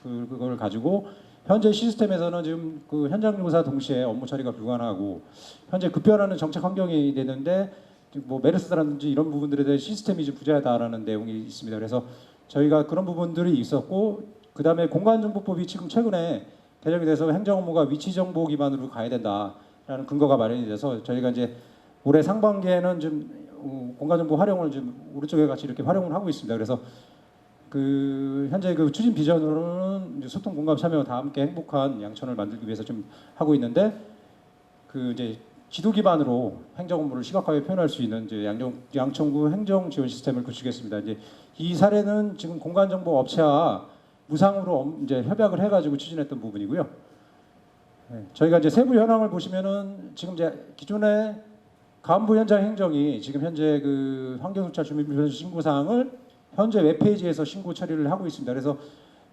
그걸 가지고 현재 시스템에서는 지금 현장 조사 동시에 업무 처리가 불가능하고 현재 급변하는 정책 환경이 되는데 메르스라든지 이런 부분들에 대해 시스템이 좀 부재하다라는 내용이 있습니다. 그래서 저희가 그런 부분들이 있었고 그다음에 공간정보법이 지금 최근에 개정이 돼서 행정 업무가 위치 정보 기반으로 가야 된다라는 근거가 마련이 돼서 저희가 이제 올해 상반기에는 좀 공간정보 활용을 좀 오른쪽에 같이 이렇게 활용을 하고 있습니다. 그래서 현재 그 추진 비전으로는 이제 소통, 공감, 참여와 다 함께 행복한 양천을 만들기 위해서 좀 하고 있는데, 이제 지도 기반으로 행정 업무를 시각화해 표현할 수 있는 이제 양천구 행정 지원 시스템을 구축했습니다. 이제 이 사례는 지금 공간정보 업체와 무상으로 이제 협약을 해가지고 추진했던 부분이고요. 네, 저희가 이제 세부 현황을 보시면은 지금 이제 기존의 간부 현장 행정이 지금 현재 그 환경수차 주민불편 신고 사항을 현재 웹페이지에서 신고 처리를 하고 있습니다. 그래서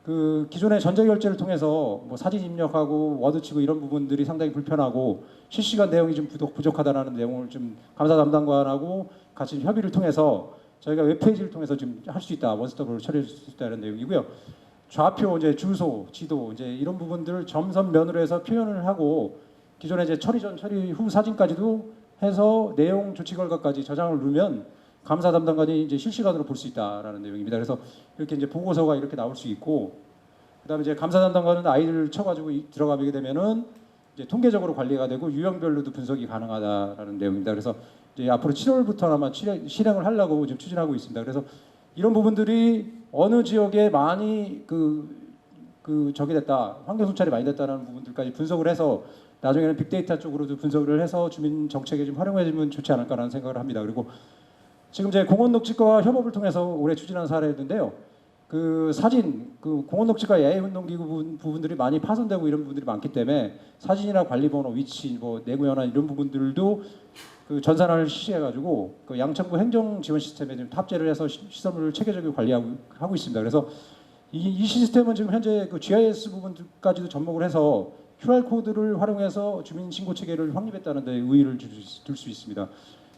그 기존의 전자결제를 통해서 뭐 사진 입력하고 워드 치고 이런 부분들이 상당히 불편하고 실시간 내용이 좀 부족하다라는 내용을 좀 감사 담당관하고 같이 협의를 통해서 저희가 웹페이지를 통해서 좀 할 수 있다, 원스톱으로 처리할 수 있다는 내용이고요. 좌표, 이제 주소, 지도, 이제 이런 부분들을 점선면으로 해서 표현을 하고 기존에 이제 처리 전, 처리 후 사진까지도 해서 내용 조치 결과까지 저장을 누르면 감사 담당관이 이제 실시간으로 볼 수 있다라는 내용입니다. 그래서 이렇게 이제 보고서가 이렇게 나올 수 있고, 그다음에 이제 감사 담당관은 아이를 쳐가지고 들어가게 되면은 이제 통계적으로 관리가 되고 유형별로도 분석이 가능하다라는 내용입니다. 그래서 이제 앞으로 7월부터 아마 실행을 하려고 지금 추진하고 있습니다. 그래서 이런 부분들이 어느 지역에 많이 저기 됐다, 환경 순찰이 많이 됐다는 부분들까지 분석을 해서 나중에는 빅데이터 쪽으로도 분석을 해서 주민 정책에 좀 활용해주면 좋지 않을까라는 생각을 합니다. 그리고 지금 제 공원녹지과 협업을 통해서 올해 추진한 사례인데요. 그 사진, 그 공원녹지과 야외운동기구 부분들이 많이 파손되고 이런 부분들이 많기 때문에 사진이나 관리번호, 위치, 뭐 내구 현황 이런 부분들도 그 전산화를 실시해가지고 그 양천구 행정 지원 시스템에 좀 탑재를 해서 시설물을 체계적으로 관리하고 있습니다. 그래서 이 시스템은 지금 현재 그 GIS 부분까지도 접목을 해서 QR 코드를 활용해서 주민 신고 체계를 확립했다는 데 의의를 둘 수 있습니다.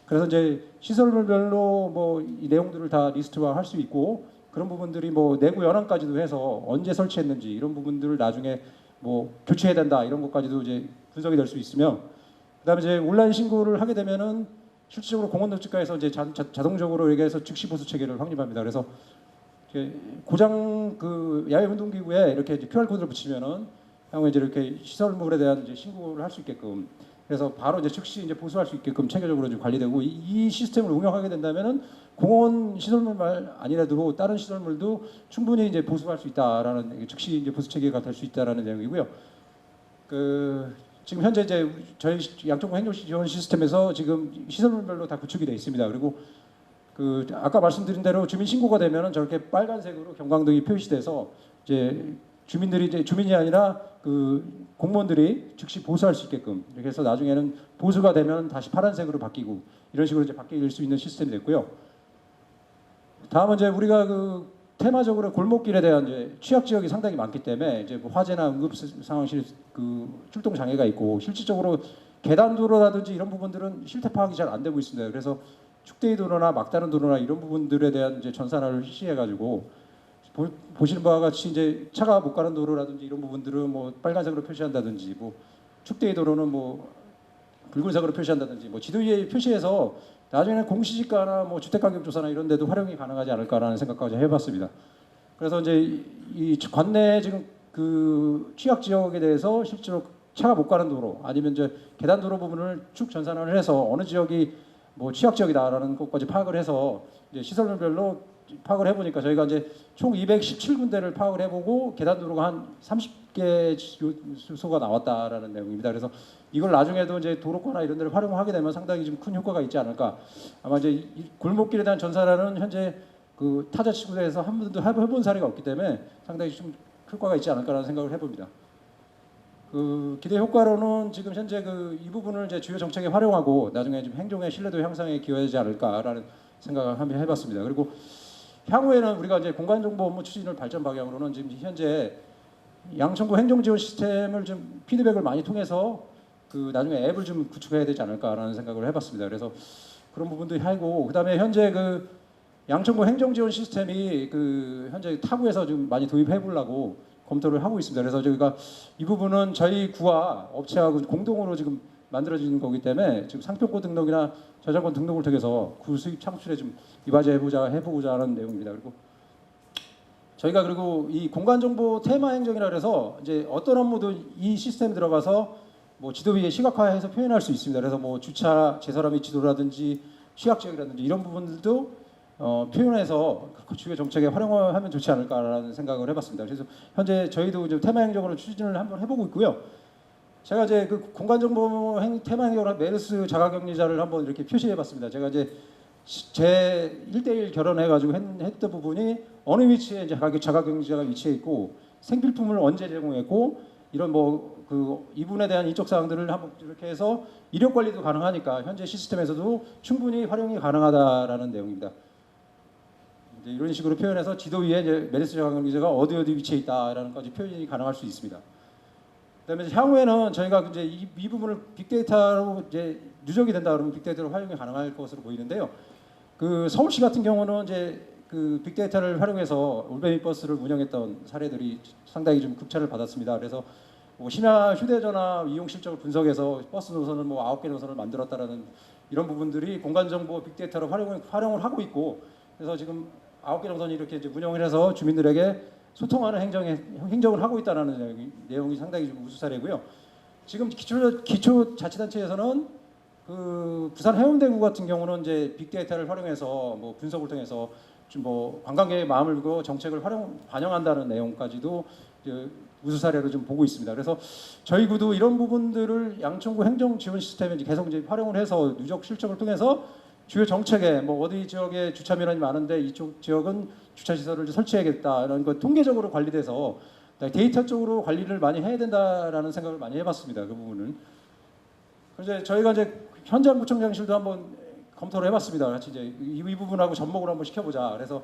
그래서 이제 시설물별로 뭐 이 내용들을 다 리스트화할 수 있고, 그런 부분들이 뭐 내구 연항까지도 해서 언제 설치했는지 이런 부분들을 나중에 뭐 교체해야 된다 이런 것까지도 이제 분석이 될 수 있으며, 그다음에 이제 온라인 신고를 하게 되면은 실질적으로 공원녹지과에서 이제 자동적으로 얘기해서 즉시 보수 체계를 확립합니다. 그래서 고장 그 야외 운동기구에 이렇게 이제 QR 코드를 붙이면은 향후에 이제 이렇게 시설물에 대한 이제 신고를 할 수 있게끔, 그래서 바로 이제 즉시 이제 보수할 수 있게끔 체계적으로 이제 관리되고, 이 시스템을 운영하게 된다면은 공원 시설물만 아니라도 다른 시설물도 충분히 이제 보수할 수 있다라는, 즉시 이제 보수 체계가 될 수 있다라는 내용이고요. 지금 현재 이제 저희 양천구 행정 지원 시스템에서 지금 시설물별로 다 구축이 되어 있습니다. 그리고 아까 말씀드린 대로 주민 신고가 되면은 저렇게 빨간색으로 경광등이 표시돼서 이제 주민들이 이제 주민이 아니라 그 공무원들이 즉시 보수할 수 있게끔 이렇게 해서 나중에는 보수가 되면 다시 파란색으로 바뀌고 이런 식으로 이제 바뀔 수 있는 시스템이 됐고요. 다음은 이제 우리가 그 테마적으로 골목길에 대한 이제 취약 지역이 상당히 많기 때문에 이제 뭐 화재나 응급 상황실 그 출동 장애가 있고, 실질적으로 계단 도로라든지 이런 부분들은 실태 파악이 잘 안 되고 있습니다. 그래서 축대의 도로나 막다른 도로나 이런 부분들에 대한 이제 전산화를 실시해가지고 보시는 바와 같이 이제 차가 못 가는 도로라든지 이런 부분들은 뭐 빨간색으로 표시한다든지, 뭐 축대의 도로는 뭐 붉은색으로 표시한다든지, 뭐 지도 위에 표시해서 나중에는 공시지가나 뭐 주택가격 조사나 이런 데도 활용이 가능하지 않을까라는 생각까지 해봤습니다. 그래서 이제 이 관내 지금 그 취약 지역에 대해서 실제로 차가 못 가는 도로 아니면 이제 계단 도로 부분을 쭉 전산화를 해서 어느 지역이 뭐 취약 지역이다라는 것까지 파악을 해서 이제 시설물별로 파악을 해보니까 저희가 이제 총 217군데를 파악을 해보고 계단 도로가 한 30개 주소가 나왔다라는 내용입니다. 그래서 이걸 나중에도 이제 도로과나 이런 데를 활용하게 되면 상당히 좀 큰 효과가 있지 않을까. 아마 이제 골목길에 대한 전산화는 현재 그 타자 지구대에서 한 번도 해본 사례가 없기 때문에 상당히 좀 효과가 있지 않을까라는 생각을 해봅니다. 그 기대 효과로는 지금 현재 이 부분을 이제 주요 정책에 활용하고 나중에 좀 행정의 신뢰도 향상에 기여하지 않을까라는 생각을 한번 해봤습니다. 그리고 향후에는 우리가 이제 공간정보 업무 추진을 발전 방향으로는 지금 현재 양천구 행정지원 시스템을 좀 피드백을 많이 통해서 그 나중에 앱을 좀 구축해야 되지 않을까라는 생각을 해봤습니다. 그래서 그런 부분도 하고, 그다음에 현재 그 양천구 행정지원 시스템이 그 현재 타구에서 좀 많이 도입해 보려고 검토를 하고 있습니다. 그래서 저희가 이 부분은 저희 구와 업체하고 공동으로 지금 만들어지는 거기 때문에 지금 상표권 등록이나 저작권 등록을 통해서 구 수입 창출에 좀 해보고자 하는 내용입니다. 그리고 저희가 그리고 이 공간정보 테마 행정이라 그래서 이제 어떤 업무도 이 시스템에 들어가서 뭐 지도 위에 시각화해서 표현할 수 있습니다. 그래서 뭐 주차 제사람 위치도라든지 취약 지역이라든지 이런 부분들도 표현해서 주요 정책에 활용하면 좋지 않을까라는 생각을 해봤습니다. 그래서 현재 저희도 이제 테마 행정으로 추진을 한번 해보고 있고요. 제가 이제 그 공간정보 테마 행정으로 메르스 자가격리자를 한번 이렇게 표시해봤습니다. 제가 이제 제 1대1 결혼해가지고 했던 부분이 어느 위치에 이제 자가격리자가 위치해 있고 생필품을 언제 제공했고 이런 그 이분에 대한 인적 사항들을 한번 이렇게 해서 이력 관리도 가능하니까 현재 시스템에서도 충분히 활용이 가능하다라는 내용입니다. 이제 이런 식으로 표현해서 지도 위에 이제 메르스 자가격리자가 어디 위치해 있다라는 까지 표현이 가능할 수 있습니다. 그다음에 향후에는 저희가 이제 이 부분을 빅데이터로 이제 누적이 된다 그러면 빅데이터로 활용이 가능할 것으로 보이는데요. 그 서울시 같은 경우는 이제 그 빅데이터를 활용해서 올빼미 버스를 운영했던 사례들이 상당히 좀 극찬을 받았습니다. 그래서 심야 휴대전화 이용 실적을 분석해서 버스 노선을 9개 노선을 만들었다라는 이런 부분들이 공간정보 빅데이터로 활용을 하고 있고, 그래서 지금 9개 노선이 이렇게 이제 운영을 해서 주민들에게 소통하는 행정을 하고 있다는 내용이 상당히 좀 우수 사례고요. 지금 기초자치단체에서는 그 부산 해운대구 같은 경우는 이제 빅데이터를 활용해서 분석을 통해서 좀 관광객의 마음을 두고 정책을 반영한다는 내용까지도 우수 사례로 좀 보고 있습니다. 그래서 저희 구도 이런 부분들을 양천구 행정 지원 시스템에 계속 이제 활용을 해서 누적 실적을 통해서 주요 정책에 어디 지역에 주차 민원이 많은데 이쪽 지역은 주차 시설을 설치해야겠다 이런 거 통계적으로 관리돼서 데이터 쪽으로 관리를 많이 해야 된다라는 생각을 많이 해봤습니다. 그 부분은. 그래서 저희가 이제 현장구청장실도 한번 검토를 해봤습니다. 같이 이제 이 부분하고 접목을 한번 시켜보자. 그래서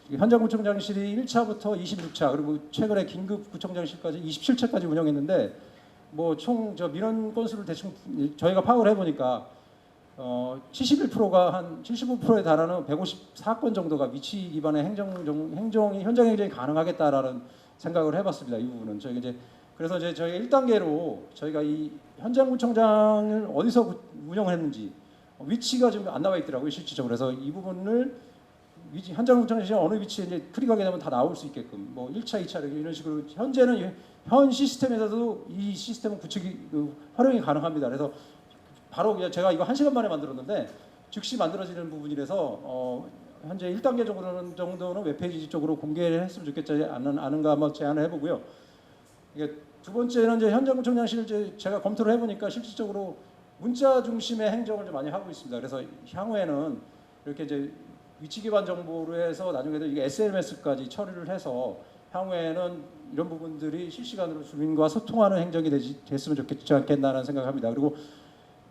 현장구청장실이 1차부터 26차 그리고 최근에 긴급구청장실까지 27차까지 운영했는데 총 민원 건수를 대충 저희가 파악을 해보니까 71%가 한 75%에 달하는 154건 정도가 위치 기반의 현장 행정이 가능하겠다라는 생각을 해봤습니다. 이 부분은 저희 이제 그래서 이제 저희가 1단계로 저희가 이 현장구청장을 어디서 운영했는지 위치가 좀 안 나와 있더라고요, 실질적으로. 그래서 이 부분을 현장구청장이 어느 위치에 이제 클릭하게 되면 다 나올 수 있게끔 1차, 2차 이런 식으로 현재는 현 시스템에서도 이 시스템은 활용이 가능합니다. 그래서 바로 제가 이거 1시간 만에 만들었는데 즉시 만들어지는 부분이라서 현재 1단계 정도는 웹페이지 쪽으로 공개를 했으면 좋겠지 않은가 한번 제안을 해보고요. 두 번째는 이제 현장구청장실 제가 검토를 해보니까 실질적으로 문자 중심의 행정을 좀 많이 하고 있습니다. 그래서 향후에는 이렇게 이제 위치 기반 정보로 해서 나중에도 이게 SMS까지 처리를 해서 향후에는 이런 부분들이 실시간으로 주민과 소통하는 행정이 됐으면 좋겠지 않겠나라는 생각을 합니다. 그리고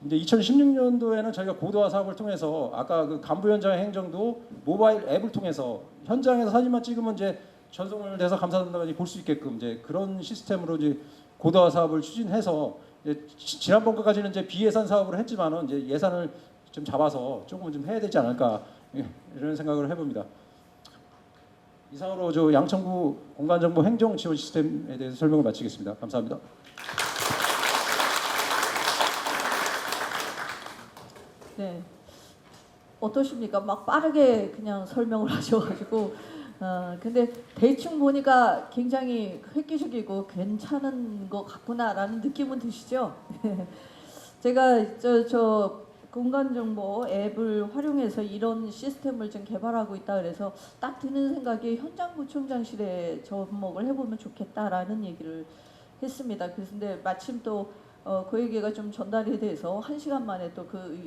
이제 2016년도에는 저희가 고도화 사업을 통해서 아까 그 간부 현장 행정도 모바일 앱을 통해서 현장에서 사진만 찍으면 이제 전송을 돼서 감사단까지 볼 수 있게끔 이제 그런 시스템으로 이제 고도화 사업을 추진해서 지난번까지는 이제 비예산 사업으로 했지만은 이제 예산을 좀 잡아서 조금은 좀 해야 되지 않을까 이런 생각을 해봅니다. 이상으로 양천구 공간정보 행정 지원 시스템에 대해서 설명을 마치겠습니다. 감사합니다. 네, 어떠십니까? 막 빠르게 그냥 설명을 하셔가지고 근데 대충 보니까 굉장히 획기적이고 괜찮은 것 같구나라는 느낌은 드시죠? 제가 저 공간정보 앱을 활용해서 이런 시스템을 좀 개발하고 있다 그래서 딱 드는 생각이 현장구청장실에 접목을 해보면 좋겠다라는 얘기를 했습니다. 근데 마침 또 그 얘기가 좀 전달이 돼서 1시간 만에 또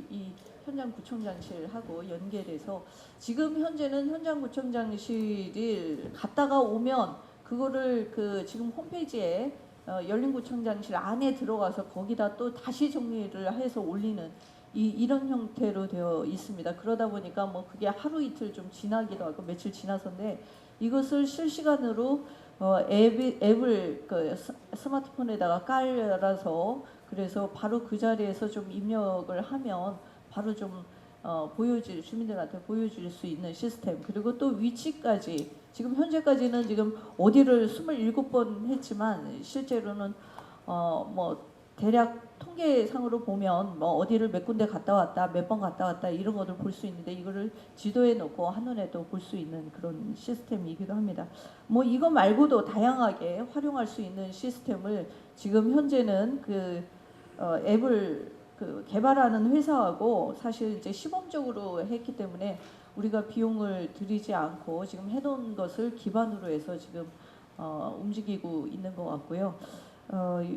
이 현장구청장실하고 연계돼서 지금 현재는 현장구청장실을 갔다가 오면 그거를 지금 홈페이지에 열린구청장실 안에 들어가서 거기다 또 다시 정리를 해서 올리는 이런 형태로 되어 있습니다. 그러다 보니까 그게 하루 이틀 좀 지나기도 하고 며칠 지나서인데 이것을 실시간으로 앱을 스마트폰에다가 깔아서 그래서 바로 그 자리에서 좀 입력을 하면 바로 좀 주민들한테 보여줄 수 있는 시스템 그리고 또 위치까지 지금 현재까지는 지금 어디를 27번 했지만 실제로는 대략 통계상으로 보면 어디를 몇 군데 갔다 왔다 몇 번 갔다 왔다 이런 것을 볼 수 있는데 이거를 지도에 놓고 한눈에도 볼 수 있는 그런 시스템이기도 합니다. 이거 말고도 다양하게 활용할 수 있는 시스템을 지금 현재는 앱을 개발하는 회사하고 사실 이제 시범적으로 했기 때문에 우리가 비용을 들이지 않고 지금 해놓은 것을 기반으로 해서 지금 움직이고 있는 것 같고요.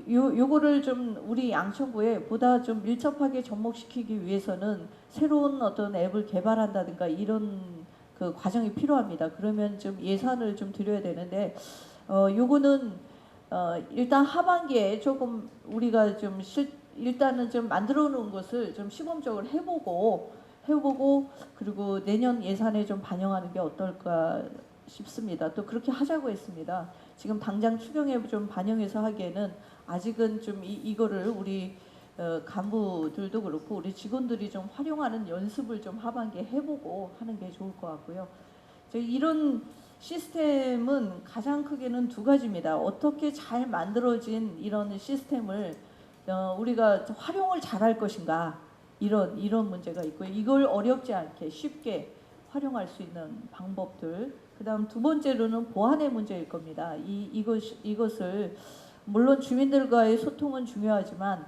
요거를 좀 우리 양천구에 보다 좀 밀접하게 접목시키기 위해서는 새로운 어떤 앱을 개발한다든가 이런 그 과정이 필요합니다. 그러면 좀 예산을 좀 들여야 되는데 요거는 일단 하반기에 조금 우리가 좀 일단은 좀 만들어 놓은 것을 좀 시범적으로 해보고 그리고 내년 예산에 좀 반영하는 게 어떨까 싶습니다. 또 그렇게 하자고 했습니다. 지금 당장 추경에 좀 반영해서 하기에는 아직은 좀 이거를 우리 간부들도 그렇고 우리 직원들이 좀 활용하는 연습을 좀 하반기에 해보고 하는 게 좋을 것 같고요. 이런 시스템은 가장 크게는 두 가지입니다. 어떻게 잘 만들어진 이런 시스템을 우리가 활용을 잘할 것인가 이런 문제가 있고요. 이걸 어렵지 않게 쉽게 활용할 수 있는 방법들. 그다음 두 번째로는 보안의 문제일 겁니다. 이것을 물론 주민들과의 소통은 중요하지만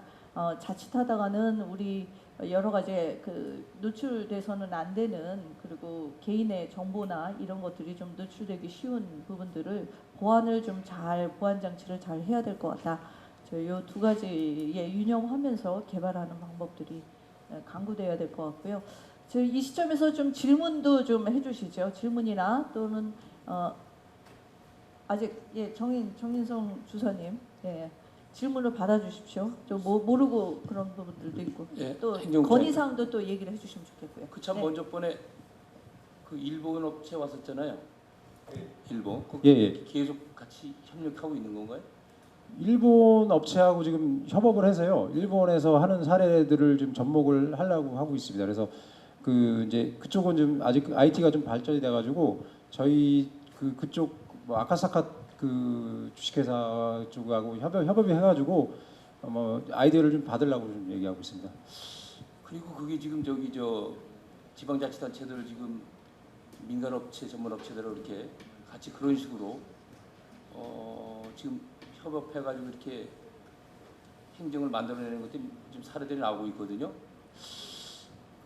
자칫하다가는 우리 여러 가지 그 노출돼서는 안 되는 그리고 개인의 정보나 이런 것들이 좀 노출되기 쉬운 부분들을 보안 장치를 잘 해야 될 것 같다. 요 두 가지에 유념하면서 개발하는 방법들이 강구되어야 될 것 같고요. 이 시점에서 좀 질문도 좀 해주시죠. 질문이나 또는 아직 정인성 주사님 질문을 받아주십시오. 좀 모르고 그런 부분들도 있고 또 건의사항도 또 얘기를 해주시면 좋겠고요. 참 먼저 번에 그 일본 업체 왔었잖아요. 일본 계속 같이 협력하고 있는 건가요? 일본 업체하고 지금 협업을 해서요. 일본에서 하는 사례들을 좀 접목을 하려고 하고 있습니다. 그래서 이제 그쪽은 좀 아직 IT가 좀 발전이 돼가지고 저희 그쪽 뭐 아카사카 주식회사 쪽하고 협업이 해가지고 아이디어를 좀 받으려고 좀 얘기하고 있습니다. 그리고 그게 지금 지방자치단체들을 지금 민간업체, 전문업체들을 이렇게 같이 그런 식으로 지금 협업해가지고 이렇게 행정을 만들어내는 것들이 지금 사례들이 나오고 있거든요.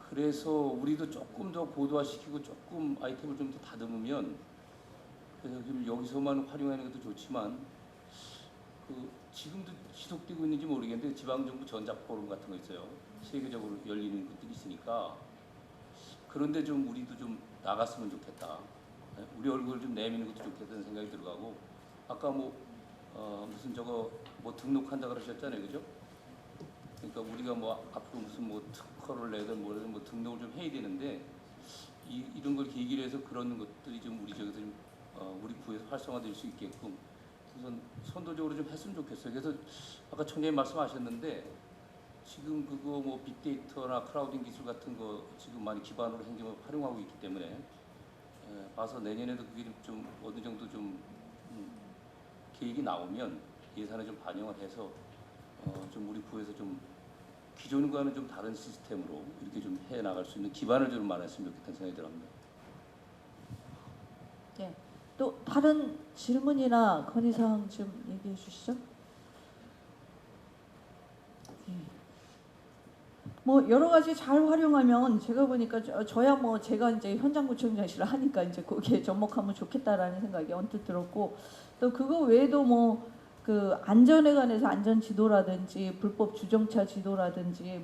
그래서 우리도 조금 더 고도화시키고 조금 아이템을 좀 더 다듬으면 그래서 여기서만 활용하는 것도 좋지만 지금도 지속되고 있는지 모르겠는데 지방정부 전자포럼 같은 거 있어요. 세계적으로 열리는 것들이 있으니까 그런데 좀 우리도 좀 나갔으면 좋겠다. 우리 얼굴을 좀 내미는 것도 좋겠다는 생각이 들어가고 아까 무슨 등록한다 그러셨잖아요, 그죠? 그러니까 우리가 앞으로 무슨 특허를 내든 등록을 좀 해야 되는데 이런 걸 계기로 해서 그런 것들이 좀 우리 저기서 좀 우리 구에서 활성화될 수 있게끔 우선 선도적으로 좀 했으면 좋겠어요. 그래서 아까 총장님 말씀하셨는데 지금 빅데이터나 크라우딩 기술 같은 거 지금 많이 기반으로 행정을 활용하고 있기 때문에 봐서 내년에도 그게 좀 어느 정도 좀 계획이 나오면 예산에 좀 반영을 해서 좀 우리 구에서 좀 기존과는 좀 다른 시스템으로 이렇게 좀 해 나갈 수 있는 기반을 좀 마련했으면 좋겠다는 생각이 들어갑니다. 네. 또 다른 질문이나 건의사항 좀 얘기해 주시죠. 여러 가지 잘 활용하면 제가 보니까 저야 제가 이제 현장구청장실을 하니까 이제 거기에 접목하면 좋겠다라는 생각이 언뜻 들었고 또 그거 외에도 안전에 관해서 안전 지도라든지 불법 주정차 지도라든지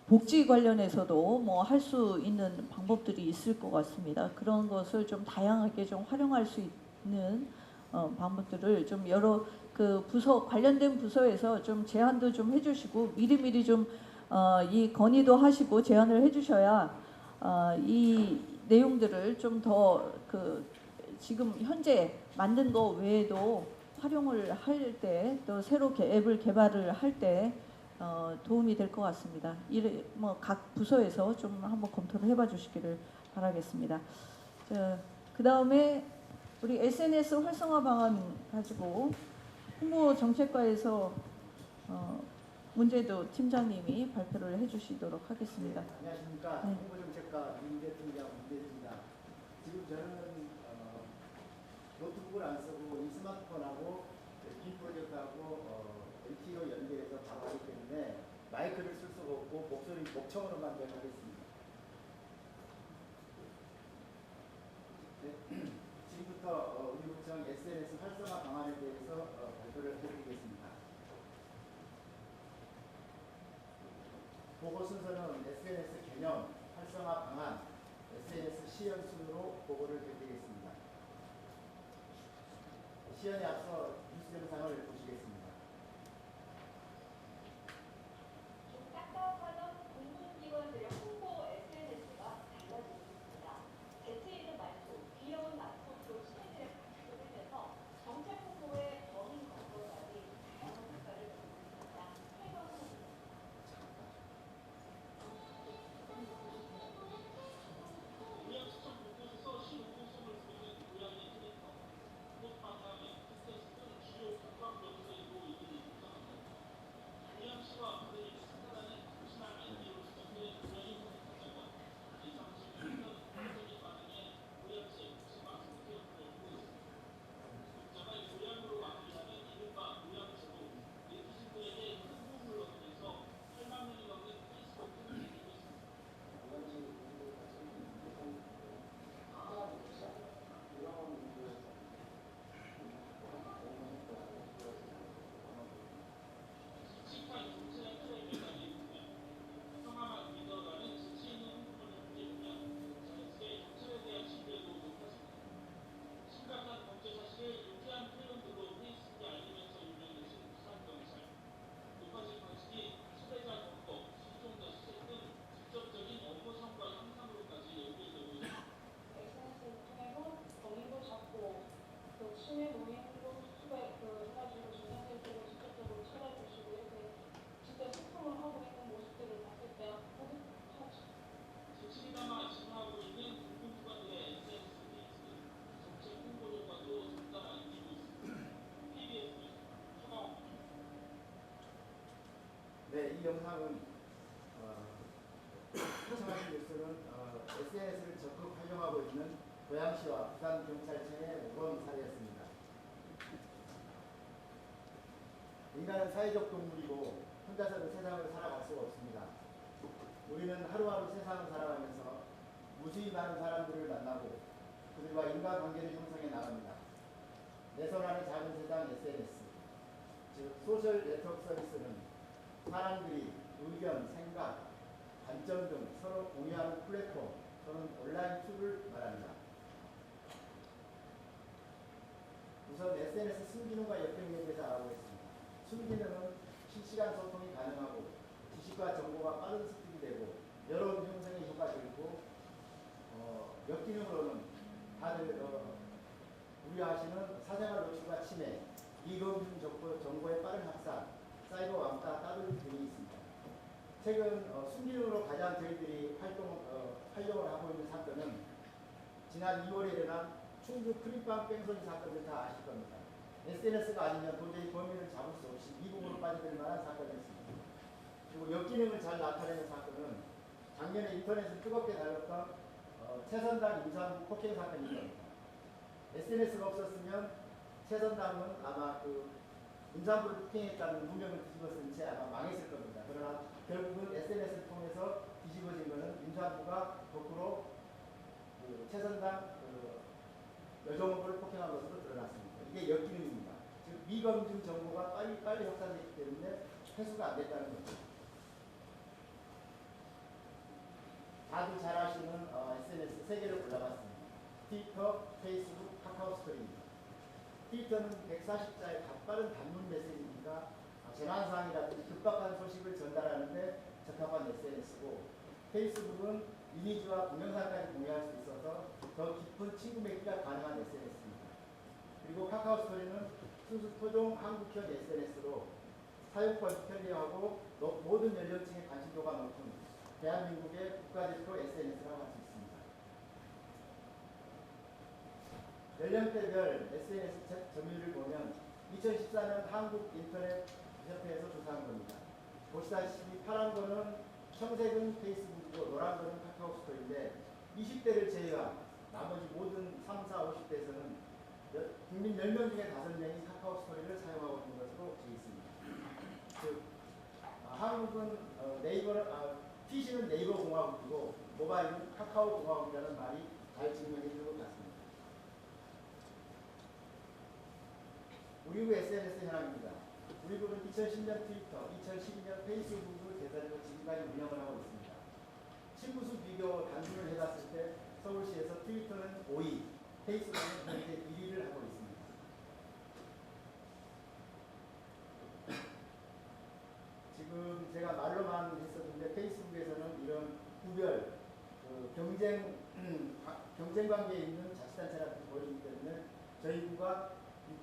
복지 관련해서도 할 수 있는 방법들이 있을 것 같습니다. 그런 것을 좀 다양하게 좀 활용할 수 있는 방법들을 좀 여러 관련된 부서에서 좀 제안도 좀 해주시고 미리미리 좀 이 건의도 하시고 제안을 해주셔야 이 내용들을 좀 더 지금 현재 만든 거 외에도 활용을 할 때 또 새로 앱을 개발을 할 때 도움이 될 것 같습니다. 각 부서에서 좀 한번 검토를 해봐 주시기를 바라겠습니다. 그 다음에 우리 SNS 활성화 방안 가지고 홍보 정책과에서 문제도 팀장님이 발표를 해주시도록 하겠습니다. 안녕하십니까. 홍보정책과 민대팀장 문대입니다. 지금 저는 노트북을 안 쓰고 이 스마트폰하고 빔 프로젝터하고 LTE로 연결해서 바로 하기 때문에 마이크를 쓸 수가 없고 목청으로만 하겠습니다. 지금부터 우리 구청 SNS 활성화 방안에 대해서 발표를 해드리겠습니다. 보고 순서는 SNS 개념, 활성화 방안, SNS 시연 순으로 보고를 드리겠습니다. 시연에 앞서 뉴스 영상을 보시겠습니다. 딱딱하던 공공기관들의 홍보 SNS가 달라지고 있습니다. 대체이른 말투, 귀여운 마스코트로 시민들의 관심을 끌면서 정책 홍보의 범인 광고까지 다양한 효과를 보이고 있습니다. 해방은 네, 이 영상은 시청하신 뉴스는 SNS를 적극 활용하고 있는 고양시와 부산경찰청의 모범 사례였습니다. 인간은 사회적 동물이고 혼자서는 세상을 살아갈 수가 없습니다. 우리는 하루하루 세상을 살아가면서 무수히 많은 사람들을 만나고 그들과 인간관계를 형성해 나갑니다. 내 손 안의 작은 세상 SNS, 즉 소셜 네트워크 서비스는 사람들이 의견, 생각, 관점 등 서로 공유하는 플랫폼 또는 온라인 툴을 말합니다. 우선 SNS 순기능과 역행에 대해서 알아보겠습니다. 순기능은 실시간 소통이 가능하고 지식과 정보가 빠른 습득이 되고 여론 형성에 효과적이고 역기능으로는 다들 우려하시는 사생활 노출과 침해, 비검증 정보의 빠른 확산, 사이버 왕따 따돌림 등이 있습니다. 최근 순기능으로 가장 저희들이 활용을 하고 있는 사건은 지난 2월에 일어난 충주 크림빵 뺑소니 사건을 다 아실 겁니다. SNS가 아니면 도저히 범인을 잡을 수 없이 미국으로 빠져들 만한 사건이었습니다. 그리고 역기능을 잘 나타내는 사건은 작년에 인터넷을 뜨겁게 달렸던 최선당 임산부 폭행 사건이 있습니다. SNS가 없었으면 최선당은 아마 임산부를 폭행했다는 누명을 뒤집어쓴 채 아마 망했을 겁니다. 그러나 결국은 SNS를 통해서 뒤집어진 것은 임산부가 거꾸로 최선당 여종업을 폭행한 것으로 드러났습니다. 이게 역기능입니다. 즉 미검증 정보가 빨리 확산되기 때문에 회수가 안 됐다는 거죠. 다들 잘 아시는 SNS 3개를 골라봤습니다. 트위터, 페이스북, 카카오 스토리입니다. 트위터는 140자의 빠른 단문 메시지니까 재난사항이라든지 급박한 소식을 전달하는데 적합한 SNS고, 페이스북은 이미지와 동영상까지 공유할 수 있어서 더 깊은 친구 맺기가 가능한 SNS입니다. 그리고 카카오 스토리는 순수 토종 한국형 SNS로 사용법이 편리하고 모든 연령층의 관심도가 높은 대한민국의 국가대표 SNS라고 할 수 있습니다. 연령대별 SNS 점유율을 보면 2014년 한국인터넷협회에서 조사한 겁니다. 보시다시피 파란 거는 청색은 페이스북이고 노란 거는 카카오 스토리인데 20대를 제외한 나머지 모든 3, 4, 50대에서는 국민 10명 중에 5명이 카카오 스토리를 사용하고 있는 것으로 되어 있습니다. 즉 한국은 PC는 네이버 공화국이고 모바일은 카카오 공화국이라는 말이 잘 증명해 주는 것 같습니다. 우리국 SNS 현황입니다. 우리국은 2010년 트위터, 2012년 페이스북을 대상으로 지금까지 운영을 하고 있습니다. 친구수 비교 단순을 해봤을 때 서울시에서 트위터는 5위, 페이스북은 현재 1위를 하고 있습니다. 지금 제가 말로만 했었는데 페이스북에서는 이런 구별, 경쟁 관계에 있는 자치단체라고 보이기 때문에 저희 구가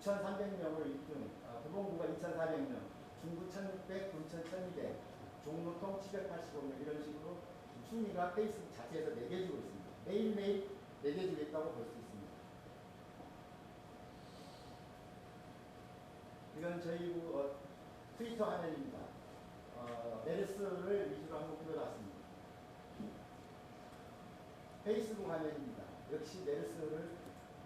6,300명을 1등, 도봉구가 2,400명, 중구 1,600, 군천 1,200, 종로통 785명 이런 식으로 순위가 페이스북 자체에서 매겨지고 있습니다. 매일매일 매겨지고 있다고 볼 수 있습니다. 이건 저희 구 트위터 화면입니다. 메르스를 위주로 한번 그려놨습니다. 페이스북 화면입니다. 역시 메르스를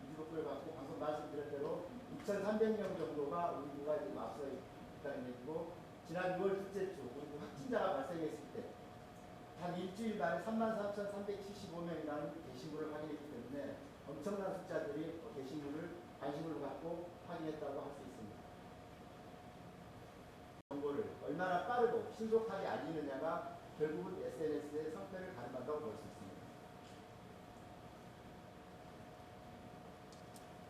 위주로 그려봤고 방금 말씀드린 대로 2,300명 정도가 우리 구가 지금 앞서 있다는 얘기고 지난 6월 둘째 주 우리 구 확진자가 발생했을 때 단 일주일 만에 33,375명이라는 게시물을 확인했기 때문에 엄청난 숫자들이 게시물을 관심을 갖고 확인했다고 할 수 있습니다. 정보를 얼마나 빠르고 신속하게 알리느냐가 결국은 SNS의 성패를 가름한다고 볼 수 있습니다.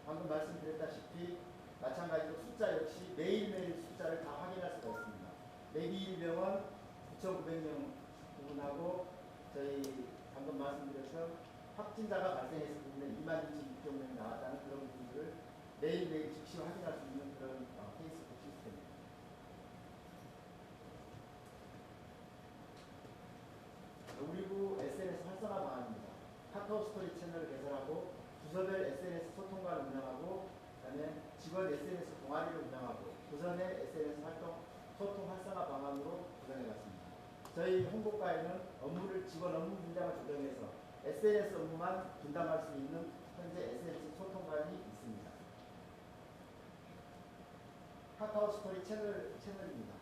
방금 말씀드렸다시피 마찬가지로 숫자 역시 매일매일 숫자를 다 확인할 수가 있습니다. 매기일병원 9,900명 부분하고 저희 방금 말씀드렸던 확진자가 발생했을 부분에 26,600명이 나왔다는 그런 부분들을 매일매일 즉시 확인할 수 있는 그런 페이스북 시스템입니다. 우리구 SNS 활성화 방안입니다. 카카오 스토리 채널을 개설하고 부서별 SNS 소통관을 운영하고 그다음에 직원 SNS 동아리를 운영하고 부서 내 SNS 활동 소통 활성화 방안으로 구성해봤습니다. 저희 홍보과에는 직원 업무 분장을 조정해서 SNS 업무만 분담할 수 있는 현재 SNS 소통관이 있습니다. 카카오 스토리 채널입니다.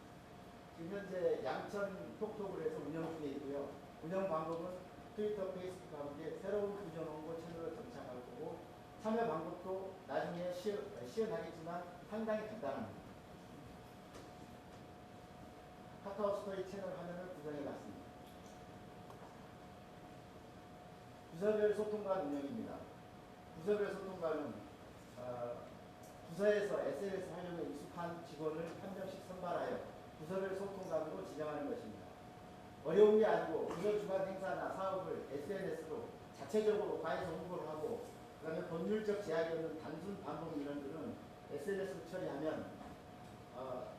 지금 현재 양천 톡톡을 해서 운영 중에 있고요. 운영 방법은 트위터, 페이스북과 함께 새로운 구전 홍보 채널을 정착할 거고 참여 방법도 나중에 시연하겠지만 상당히 간단합니다. 카카오 스토리 채널 화면을 구성해봤습니다. 부서별 소통관 운영입니다. 부서별 소통관은 부서에서 SNS 활용에 익숙한 직원을 한 명씩 선발하여 부서별 소통관으로 진행하는 것입니다. 어려운 게 아니고 부서 주관 행사나 사업을 SNS로 자체적으로 과에서 홍보를 하고 그다음에 법률적 제약이 없는 단순 반복 민원들은 SNS로 처리하면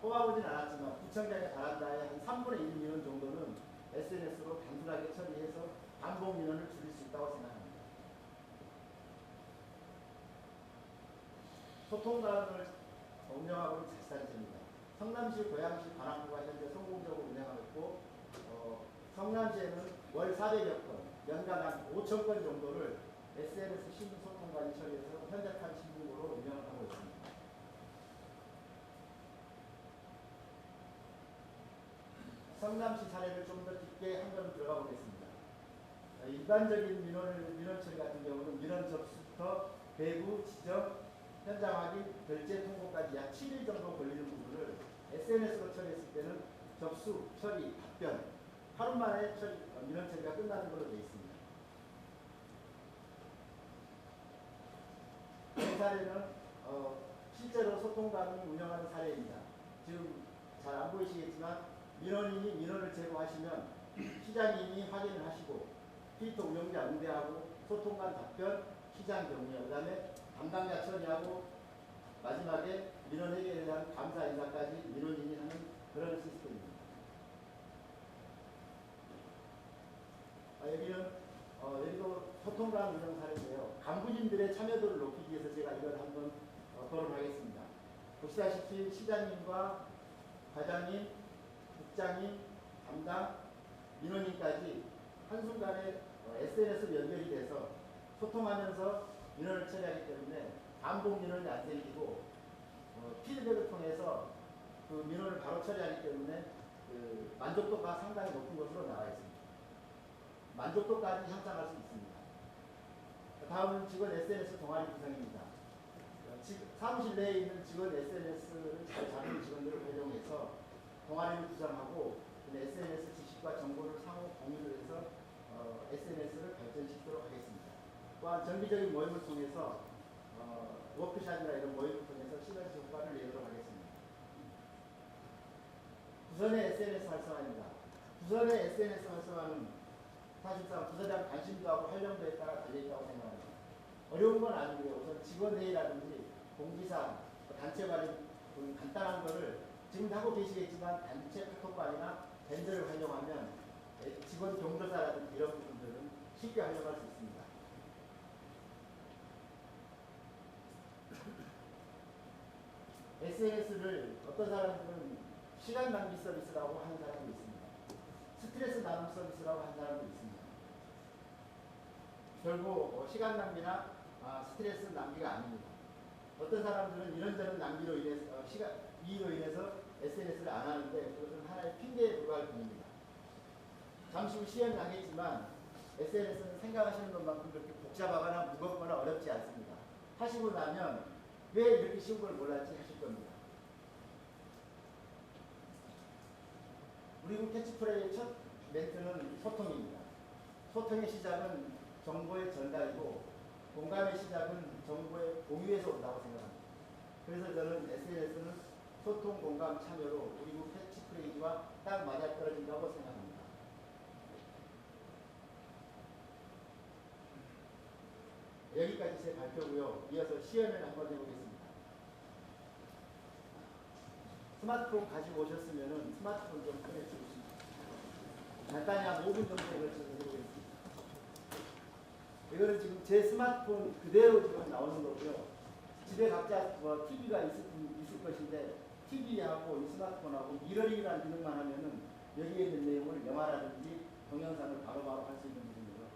뽑아보진 않았지만 구청장의 바란다의 한 3분의 1 민원 정도는 SNS로 단순하게 처리해서 반복 민원을 줄일 수 있다고 생각합니다. 소통관을 운영하고 있는 자치단체입니다. 성남시, 고양시, 관악구가 현재 성공적으로 운영하고 있고 성남시에는 월 400여 건, 연간 한 5,000건 정도를 SNS 신문소통관이 처리해서 현대판 신문으로 운영을 하고 있습니다. 성남시 사례를 좀 더 깊게 한 번 들어가 보겠습니다. 일반적인 민원 처리 같은 경우는 민원 접수부터 배부, 지정, 현장 확인, 결제 통보까지 약 7일 정도 걸리는 부분을 SNS로 처리했을 때는 접수, 처리, 답변, 하루 만에 민원 처리가 끝나는 걸로 되어 있습니다. 이 사례는 실제로 소통관을 운영하는 사례입니다. 지금 잘 안 보이시겠지만 민원인이 민원을 제보하시면 시장님이 확인을 하시고 트위터 운영자 응대하고 소통관 답변, 시장 격려, 그 다음에 담당자 처리하고 마지막에 민원 해결에 대한 감사 인사까지 민원인이 하는 그런 시스템입니다. 여기는 여기도 소통관 운영 사례인데요. 간부진들의 참여도를 높이기 위해서 제가 이걸 한번 거론하겠습니다. 보시다시피 시장님과 과장님, 국장님, 담당, 민원인까지 한순간에 SNS로 연결이 돼서 소통하면서 민원을 처리하기 때문에 반복 민원이 안 생기고 피드백을 통해서 그 민원을 바로 처리하기 때문에 그 만족도가 상당히 높은 것으로 나와 있습니다. 만족도까지 향상할 수 있습니다. 다음은 직원 SNS 동아리 구성입니다. 사무실 내에 있는 직원 SNS를 잘 잡는 직원들을 활용해서 동아리를 구성하고 SNS 지식과 정보를 상호 공유를 해서 SNS를 발전시키도록 하겠습니다. 또한 정기적인 모임을 통해서 워크숍이나 이런 모임을 통해서 시너지 효과를 내도록 하겠습니다. 부선의 SNS 활성화입니다. 부선의 SNS 활성화는 사실상 부서장 관심도하고 활용도에 따라 달려있다고 생각합니다. 어려운 건 아니고요. 우선 직원회의라든지 공지사항, 단체 관련 간단한 거를 지금 하고 계시겠지만 단체 카톡방이나 밴드를 활용하면 직원 경조사라든지 이런 부분들은 쉽게 활용할 수 있습니다. SNS를 어떤 사람들은 시간 낭비 서비스라고 하는 사람도 있습니다. 스트레스 나눔 서비스라고 하는 사람도 있습니다. 결국 시간 낭비나 스트레스 낭비가 아닙니다. 어떤 사람들은 이런저런 낭비로 인해서 이로 인해서 SNS를 안 하는데 그것은 하나의 핑계에 불과할 뿐입니다. 잠시 후 시행하겠지만 SNS는 생각하시는 것만큼 그렇게 복잡하거나 무겁거나 어렵지 않습니다. 하시고 나면 왜 이렇게 쉬운 걸 몰랐지 하실 겁니다. 우리 캐치프레이의 첫 멘트는 소통입니다. 소통의 시작은 정보의 전달이고 공감의 시작은 정보의 공유에서 온다고 생각합니다. 그래서 저는 SNS는 소통, 공감, 참여로 우리 국 캐치프레이즈와 딱 맞아떨어진다고 생각합니다. 여기까지 제 발표고요. 이어서 시연을 한번 해보겠습니다. 스마트폰 가지고 오셨으면 스마트폰 좀 꺼내주십시오. 간단히 한 5분 정도에 걸쳐서 해보겠습니다. 이거는 지금 제 스마트폰 그대로 지금 나오는 거고요. 집에 각자 TV가 있을 것인데 TV하고 이 스마트폰하고 미러링이라는 기능만 하면은 여기에 있는 내용을 영화라든지 동영상을 바로바로 할 수 있는 부분이고요.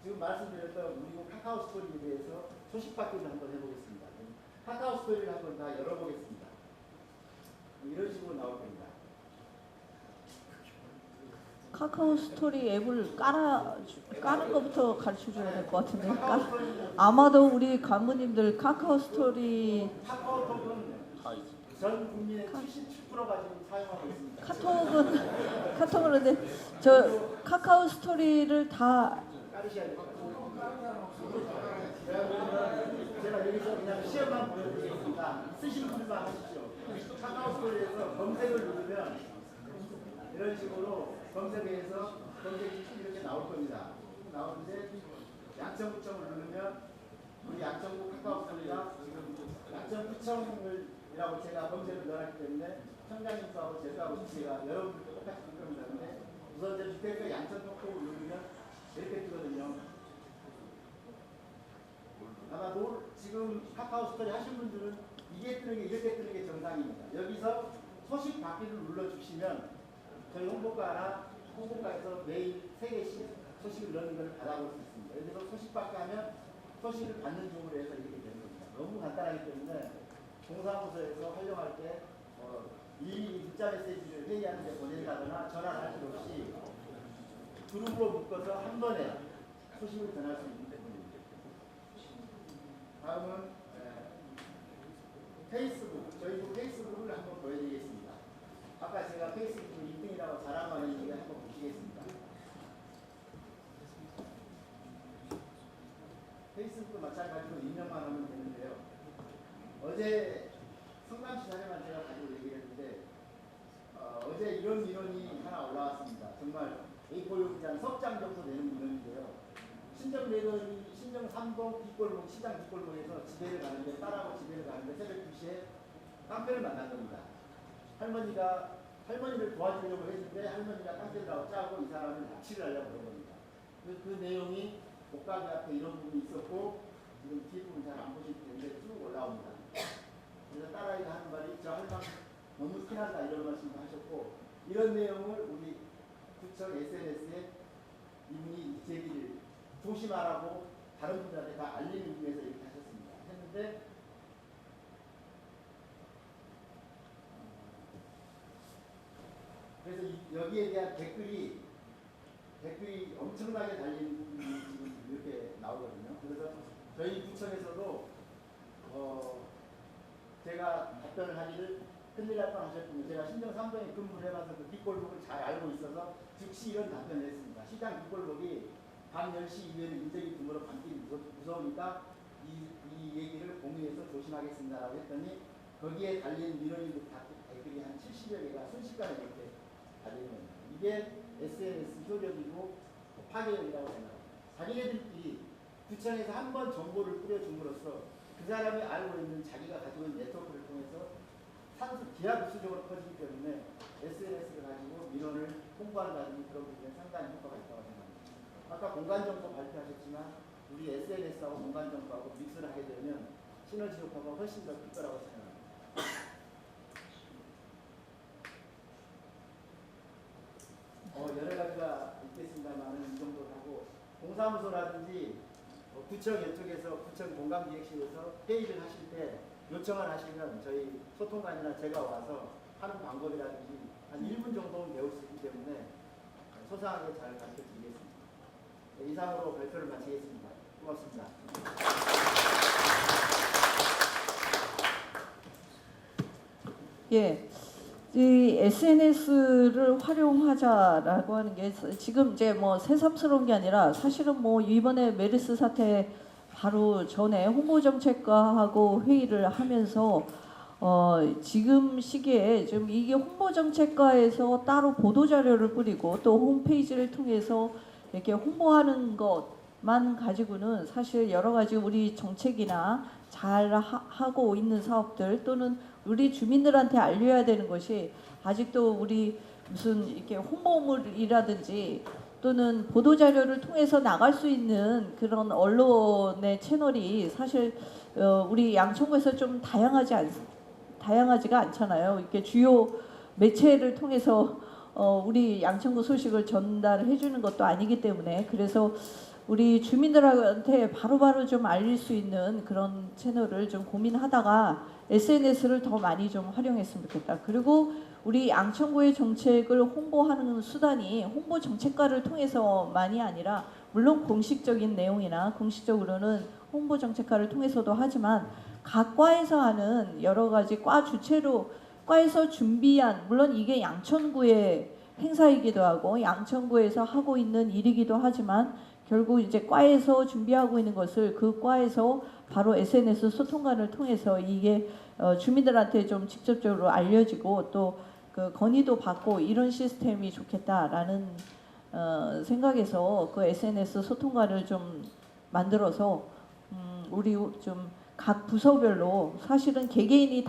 지금 말씀드렸던 우리 카카오 스토리에 대해서 소식 받기를 한번 해보겠습니다. 카카오 스토리를 한번 다 열어보겠습니다. 이런 식으로 나올 겁니다. 카카오 스토리 앱을 까는 것부터 가르쳐 줘야 될 것 같은데. 아마도 우리 간부님들 카카오 스토리 카카오톡은 전 국민의 77%가 지금 사용하고 있습니다. 카톡은 그런데 저 카카오 스토리를 다 까르셔야 될 것 같습니다. 제가 여기서 그냥 시험만 보여드리겠습니다. 쓰시는 분만 하십시오. 카카오 스토리에서 검색을 누르면 이런 식으로 검색에서 검색이 이렇게 나올 겁니다. 나오는데 양천구청을 누르면 우리 양천구 카카오 스토리가 지금 양천구청이라고 제가 검색을 넣었기 때문에 청장님하고 제가 여러분들과 똑같이 볼 겁니다. 근데 우선 제 밑에 양천구청을 누르면 이렇게 뜨거든요. 아마 지금 카카오 스토리 하신 분들은 이게 뜨는 게 이렇게 뜨는 게 정상입니다. 여기서 소식 받기를 눌러주시면 저희 홍보과에서 매일 3개씩 소식을 넣는 걸 받아볼 수 있습니다. 예를 들어서 소식 받기 하면 소식을 받는 중으로 해서 이렇게 되는 겁니다. 너무 간단하기 때문에 동사무소에서 활용할 때 일일이 문자 메시지를 회의하는 데 보내가거나 전화를 할 필요 없이 그룹으로 묶어서 한 번에 소식을 전할 수 있기 때문입니다. 다음은 페이스북. 저희 페이스북을 한번 보여드리겠습니다. 아까 제가 페이스북 1등이라고 자랑하는 얘기 한번 보시겠습니다. 페이스북도 마찬가지로 입력만 하면 되는데요. 어제 성남시 사례만 제가 가지고 얘기를 했는데 어제 이런 민원이 하나 올라왔습니다. 정말 A4 용지 한 3장 정도 되는 민원인데요. 신정 매너리 신정 3동 뒷골목 시장 뒷골목에서 집회를 가는데 딸하고 집회를 가는데 새벽 2시에 깡패를 만난 겁니다. 할머니를 도와주려고 했는데 할머니가 깡패들하고 짜고 이 사람을 납치를 하려고 그런 겁니다. 그 내용이 목가게 앞에 이런 부분이 있었고 지금 뒷부분 잘 안 보실 텐데 쭉 올라옵니다. 그래서 딸아이가 하는 말이 저 할망 너무 티난다 이런 말씀도 하셨고 이런 내용을 우리 구청 SNS에 이분이 제기를 조심하라고 다른 분들한테 다 알리는 위해서 이렇게 하셨습니다. 했는데 그래서 여기에 대한 댓글이 엄청나게 달린 부분이 지금 이렇게 나오거든요. 그래서 저희 구청에서도 제가 답변을 하기를 큰일 날 뻔하셨군요. 제가 신정 3동에 근무를 해봐서 그 뒷골목을 잘 알고 있어서 즉시 이런 답변을 했습니다. 시장 뒷골목이 밤 10시 이후에는 인적이 드물어 밤길이 무서우니까 이 얘기를 공유해서 조심하겠습니다라고 했더니 거기에 달린 민원인 댓글이 한 70여 개가 순식간에 이렇게 달리는 겁니다. 이게 SNS 효력이고 파괴력이라고 생각합니다. 자기네들끼리 구청에서 한 번 정보를 뿌려줌으로써 그 사람이 알고 있는 자기가 가지고 있는 네트워크를 통해서 기하급수적으로 커지기 때문에 SNS를 가지고 민원을 홍보한다든지 그런 부분에 상당히 효과가 있다고 생각합니다. 아까 공간정보 발표하셨지만 우리 SNS하고 공간정보하고 믹스를 하게 되면 시너지 효과가 훨씬 더 클 거라고 생각합니다. 여러 가지가 있겠습니다만 이 정도로 하고 공사무소라든지 구청 이쪽에서 구청 공감기획실에서 회의를 하실 때 요청을 하시면 저희 소통관이나 제가 와서 하는 방법이라든지 한 1분 정도는 배울 수 있기 때문에 소상하게 잘 가르쳐 드리겠습니다. 네, 이상으로 발표를 마치겠습니다. 고맙습니다. 예. 이 SNS를 활용하자라고 하는 게 지금 이제 뭐 새삼스러운 게 아니라 사실은 뭐 이번에 메르스 사태 바로 전에 홍보정책과하고 회의를 하면서 지금 시기에 좀 이게 홍보정책과에서 따로 보도자료를 뿌리고 또 홈페이지를 통해서 이렇게 홍보하는 것만 가지고는 사실 여러 가지 우리 정책이나 잘 하고 있는 사업들 또는 우리 주민들한테 알려야 되는 것이 아직도 우리 무슨 이렇게 홍보물이라든지 또는 보도자료를 통해서 나갈 수 있는 그런 언론의 채널이 사실 우리 양천구에서 좀 다양하지가 않잖아요. 이렇게 주요 매체를 통해서 우리 양천구 소식을 전달해 주는 것도 아니기 때문에 그래서 우리 주민들한테 바로바로 좀 알릴 수 있는 그런 채널을 좀 고민하다가 SNS를 더 많이 좀 활용했으면 좋겠다. 그리고 우리 양천구의 정책을 홍보하는 수단이 홍보 정책과를 통해서만이 아니라 물론 공식적인 내용이나 공식적으로는 홍보 정책과를 통해서도 하지만 각 과에서 하는 여러 가지 과 주체로 과에서 준비한 물론 이게 양천구의 행사이기도 하고 양천구에서 하고 있는 일이기도 하지만 결국 이제 과에서 준비하고 있는 것을 그 과에서 바로 SNS 소통관을 통해서 이게 주민들한테 좀 직접적으로 알려지고 또 그 건의도 받고 이런 시스템이 좋겠다라는 생각에서 그 SNS 소통관을 좀 만들어서 우리 좀 각 부서별로 사실은 개개인이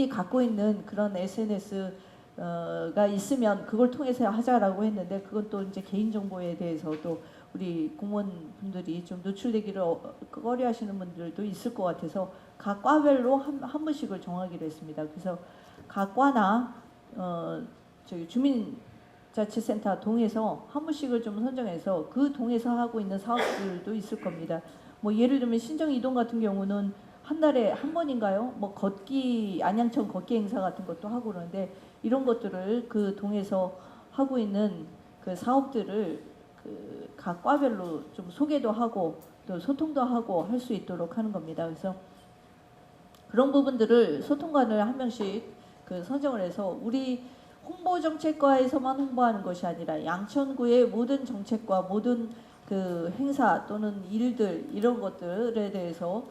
갖고 있는 그런 SNS가 있으면 그걸 통해서 하자라고 했는데 그건 또 이제 개인정보에 대해서 또 우리 공무원분들이 좀 노출되기를 꺼려하시는 분들도 있을 것 같아서 각 과별로 한 분씩을 정하기로 했습니다. 그래서 각 과나 저기 주민자치센터 동에서 한 분씩을 좀 선정해서 그 동에서 하고 있는 사업들도 있을 겁니다. 뭐 예를 들면 신정 이동 같은 경우는 한 달에 한 번인가요? 뭐 걷기 안양천 걷기 행사 같은 것도 하고 그러는데 이런 것들을 그 동에서 하고 있는 그 사업들을 그 각 과별로 좀 소개도 하고 또 소통도 하고 할 수 있도록 하는 겁니다. 그래서 그런 부분들을 소통관을 한 명씩 그 선정을 해서 우리 홍보정책과에서만 홍보하는 것이 아니라 양천구의 모든 정책과 모든 그 행사 또는 일들 이런 것들에 대해서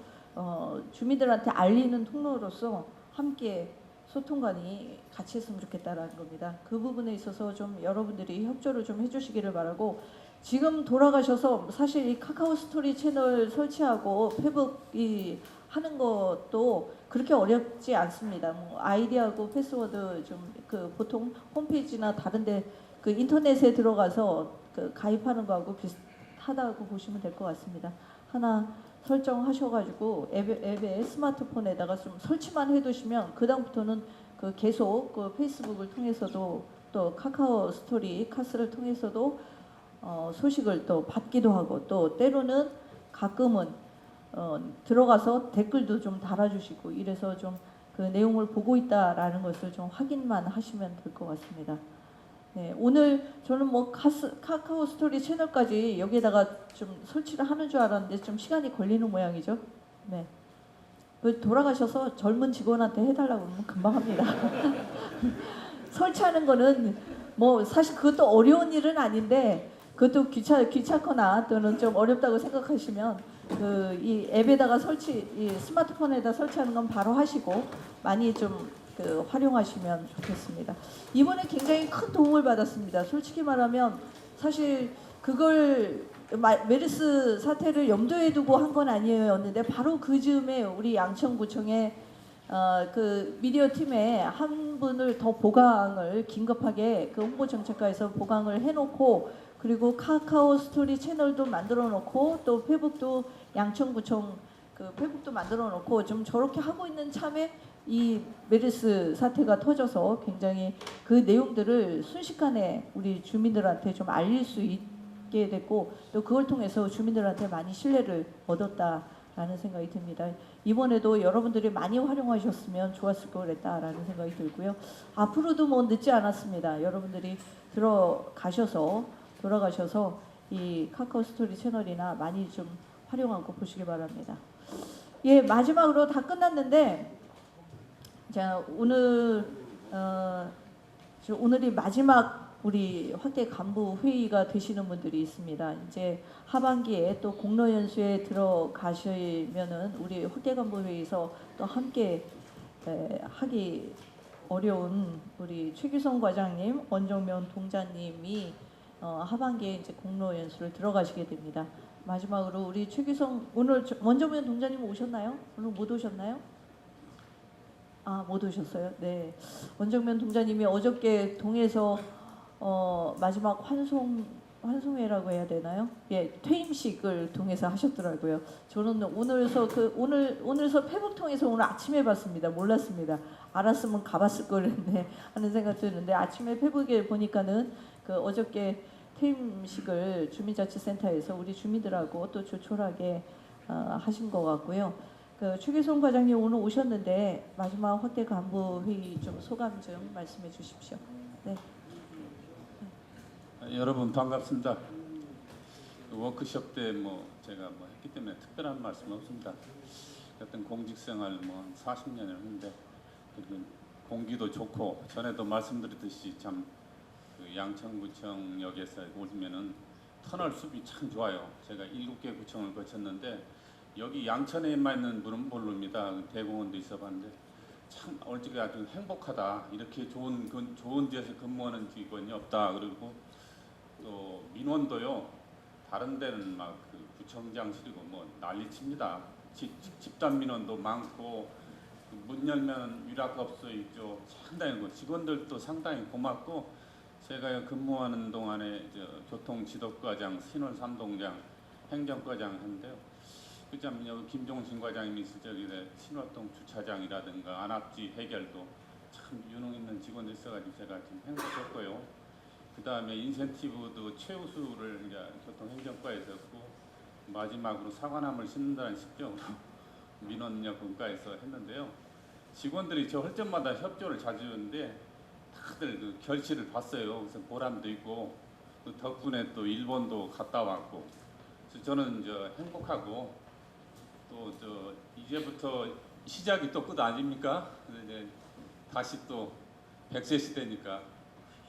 주민들한테 알리는 통로로서 함께 소통관이 같이 했으면 좋겠다라는 겁니다. 그 부분에 있어서 좀 여러분들이 협조를 좀 해주시기를 바라고 지금 돌아가셔서 사실 이 카카오 스토리 채널 설치하고 페북이 하는 것도 그렇게 어렵지 않습니다. 뭐 아이디하고 패스워드 좀 그 보통 홈페이지나 다른데 그 인터넷에 들어가서 그 가입하는 거하고 비슷하다고 보시면 될 것 같습니다. 하나 설정하셔가지고 앱에 스마트폰에다가 좀 설치만 해두시면 그 다음부터는 그 계속 그 페이스북을 통해서도 또 카카오 스토리 카스를 통해서도 소식을 또 받기도 하고 또 때로는 가끔은 들어가서 댓글도 좀 달아주시고 이래서 좀 그 내용을 보고 있다라는 것을 좀 확인만 하시면 될 것 같습니다. 네, 오늘 저는 뭐 카카오 스토리 채널까지 여기에다가 좀 설치를 하는 줄 알았는데 좀 시간이 걸리는 모양이죠. 네, 돌아가셔서 젊은 직원한테 해달라고 하면 금방 합니다. 설치하는 거는 뭐 사실 그것도 어려운 일은 아닌데 그것도 귀찮거나 또는 좀 어렵다고 생각하시면 그 이 앱에다가 이 스마트폰에다 설치하는 건 바로 하시고 많이 좀 그 활용하시면 좋겠습니다. 이번에 굉장히 큰 도움을 받았습니다. 솔직히 말하면 사실 그걸 메르스 사태를 염두에 두고 한 건 아니었는데 바로 그 즈음에 우리 양천구청에 그 미디어 팀에 한 분을 더 보강을 긴급하게 그 홍보정책과에서 보강을 해놓고 그리고 카카오 스토리 채널도 만들어 놓고 또 페북도 양천구청 그 페북도 만들어 놓고 좀 저렇게 하고 있는 참에 이 메르스 사태가 터져서 굉장히 그 내용들을 순식간에 우리 주민들한테 좀 알릴 수 있게 됐고 또 그걸 통해서 주민들한테 많이 신뢰를 얻었다라는 생각이 듭니다. 이번에도 여러분들이 많이 활용하셨으면 좋았을 것 같다라는 생각이 들고요. 앞으로도 뭐 늦지 않았습니다. 여러분들이 돌아가셔서 이 카카오 스토리 채널이나 많이 좀 활용하고 보시기 바랍니다. 예, 마지막으로 다 끝났는데 자 오늘이 마지막 우리 확대 간부 회의가 되시는 분들이 있습니다. 이제 하반기에 또 공로 연수에 들어가시면은 우리 확대 간부 회의에서 또 함께 하기 어려운 우리 최규성 과장님, 원정면 동자님이 하반기에 이제 공로 연수를 들어가시게 됩니다. 마지막으로 우리 최규성 오늘 원정면 동자님 오셨나요? 오늘 못 오셨나요? 못 오셨어요? 네. 원정면 동자님이 어저께 동에서 마지막 환송회라고 해야 되나요? 예, 퇴임식을 동에서 하셨더라고요. 저는 오늘서 페북 통해서 오늘 아침에 봤습니다. 몰랐습니다. 알았으면 가봤을 거랬네 하는 생각 드는데 아침에 페북에 보니까는 그 어저께 퇴임식을 주민자치센터에서 우리 주민들하고 또 조촐하게 하신 것 같고요. 그 최규성 과장님 오늘 오셨는데 마지막 확대 간부 회의 좀 소감 좀 말씀해 주십시오. 네. 여러분 반갑습니다. 그 워크숍 때 제가 했기 때문에 특별한 말씀 없습니다. 어떤 공직생활 한 40년을 했는데 공기도 좋고 전에도 말씀드렸듯이 참 그 양천구청역에서 오시면은 터널 숲이 참 좋아요. 제가 7개 구청을 거쳤는데 여기 양천에만 있는 분은 모릅니다. 대공원도 있어봤는데 참 어떻게 아주 행복하다. 이렇게 좋은 데서 근무하는 직원이 없다. 그리고 또 민원도요. 다른 데는 막 그 구청장실이고 난리칩니다. 집단 민원도 많고 문 열면 유락업소 있죠. 상당히 직원들도 상당히 고맙고 제가 근무하는 동안에 교통지도과장, 신월삼동장, 행정과장 했는데요. 그참 여기 김종신 과장님이 있을 적에 신월동 주차장이라든가 안압지 해결도 참 유능 있는 직원들 있어가지고 제가 좀 행복했고요. 그 다음에 인센티브도 최우수를 이제 교통행정과에서 했고 마지막으로 사과나무를 심는다는 식적으로 민원역 분과에서 했는데요. 직원들이 저 할 때마다 협조를 자주 하는데 다들 그 결실을 봤어요. 그래서 보람도 있고 그 덕분에 또 일본도 갔다 왔고 그래서 저는 행복하고 또 이제부터 시작이 또 끝 아닙니까? 이제 다시 또 100세 시대니까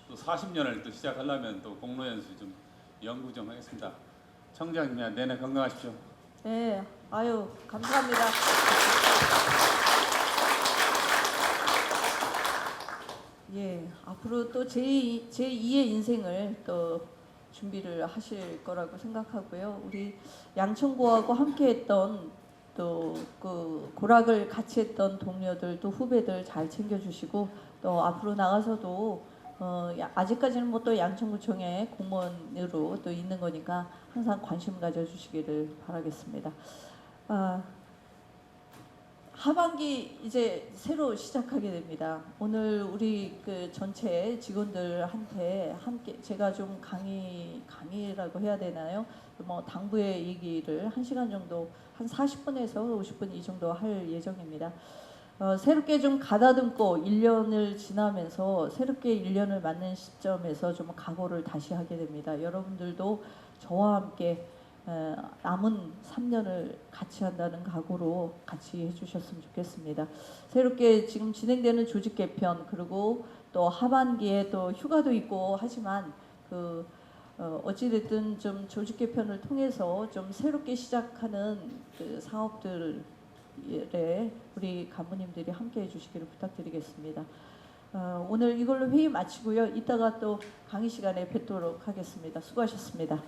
또 40년을 또 시작하려면 또 공로연수 좀 연구 좀 하겠습니다. 청장님 내내 건강하십시오. 네, 아유 감사합니다. 예, 앞으로 또 제2의 인생을 또 준비를 하실 거라고 생각하고요. 우리 양천구하고 함께했던 또 그 고락을 같이 했던 동료들 또 후배들 잘 챙겨주시고 또 앞으로 나가서도 아직까지는 또 양천구청의 공무원으로 또 있는 거니까 항상 관심 가져주시기를 바라겠습니다. 하반기 이제 새로 시작하게 됩니다. 오늘 우리 그 전체 직원들한테 함께 제가 좀 강의라고 해야 되나요? 당부의 얘기를 1시간 정도 한 40분에서 50분 이 정도 할 예정입니다. 새롭게 좀 가다듬고 1년을 지나면서 새롭게 1년을 맞는 시점에서 좀 각오를 다시 하게 됩니다. 여러분들도 저와 함께 남은 3년을 같이 한다는 각오로 같이 해주셨으면 좋겠습니다. 새롭게 지금 진행되는 조직 개편 그리고 또 하반기에 또 휴가도 있고 하지만 어찌됐든 좀 조직 개편을 통해서 좀 새롭게 시작하는 그 사업들에 우리 간부님들이 함께해 주시기를 부탁드리겠습니다. 오늘 이걸로 회의 마치고요. 이따가 또 강의 시간에 뵙도록 하겠습니다. 수고하셨습니다.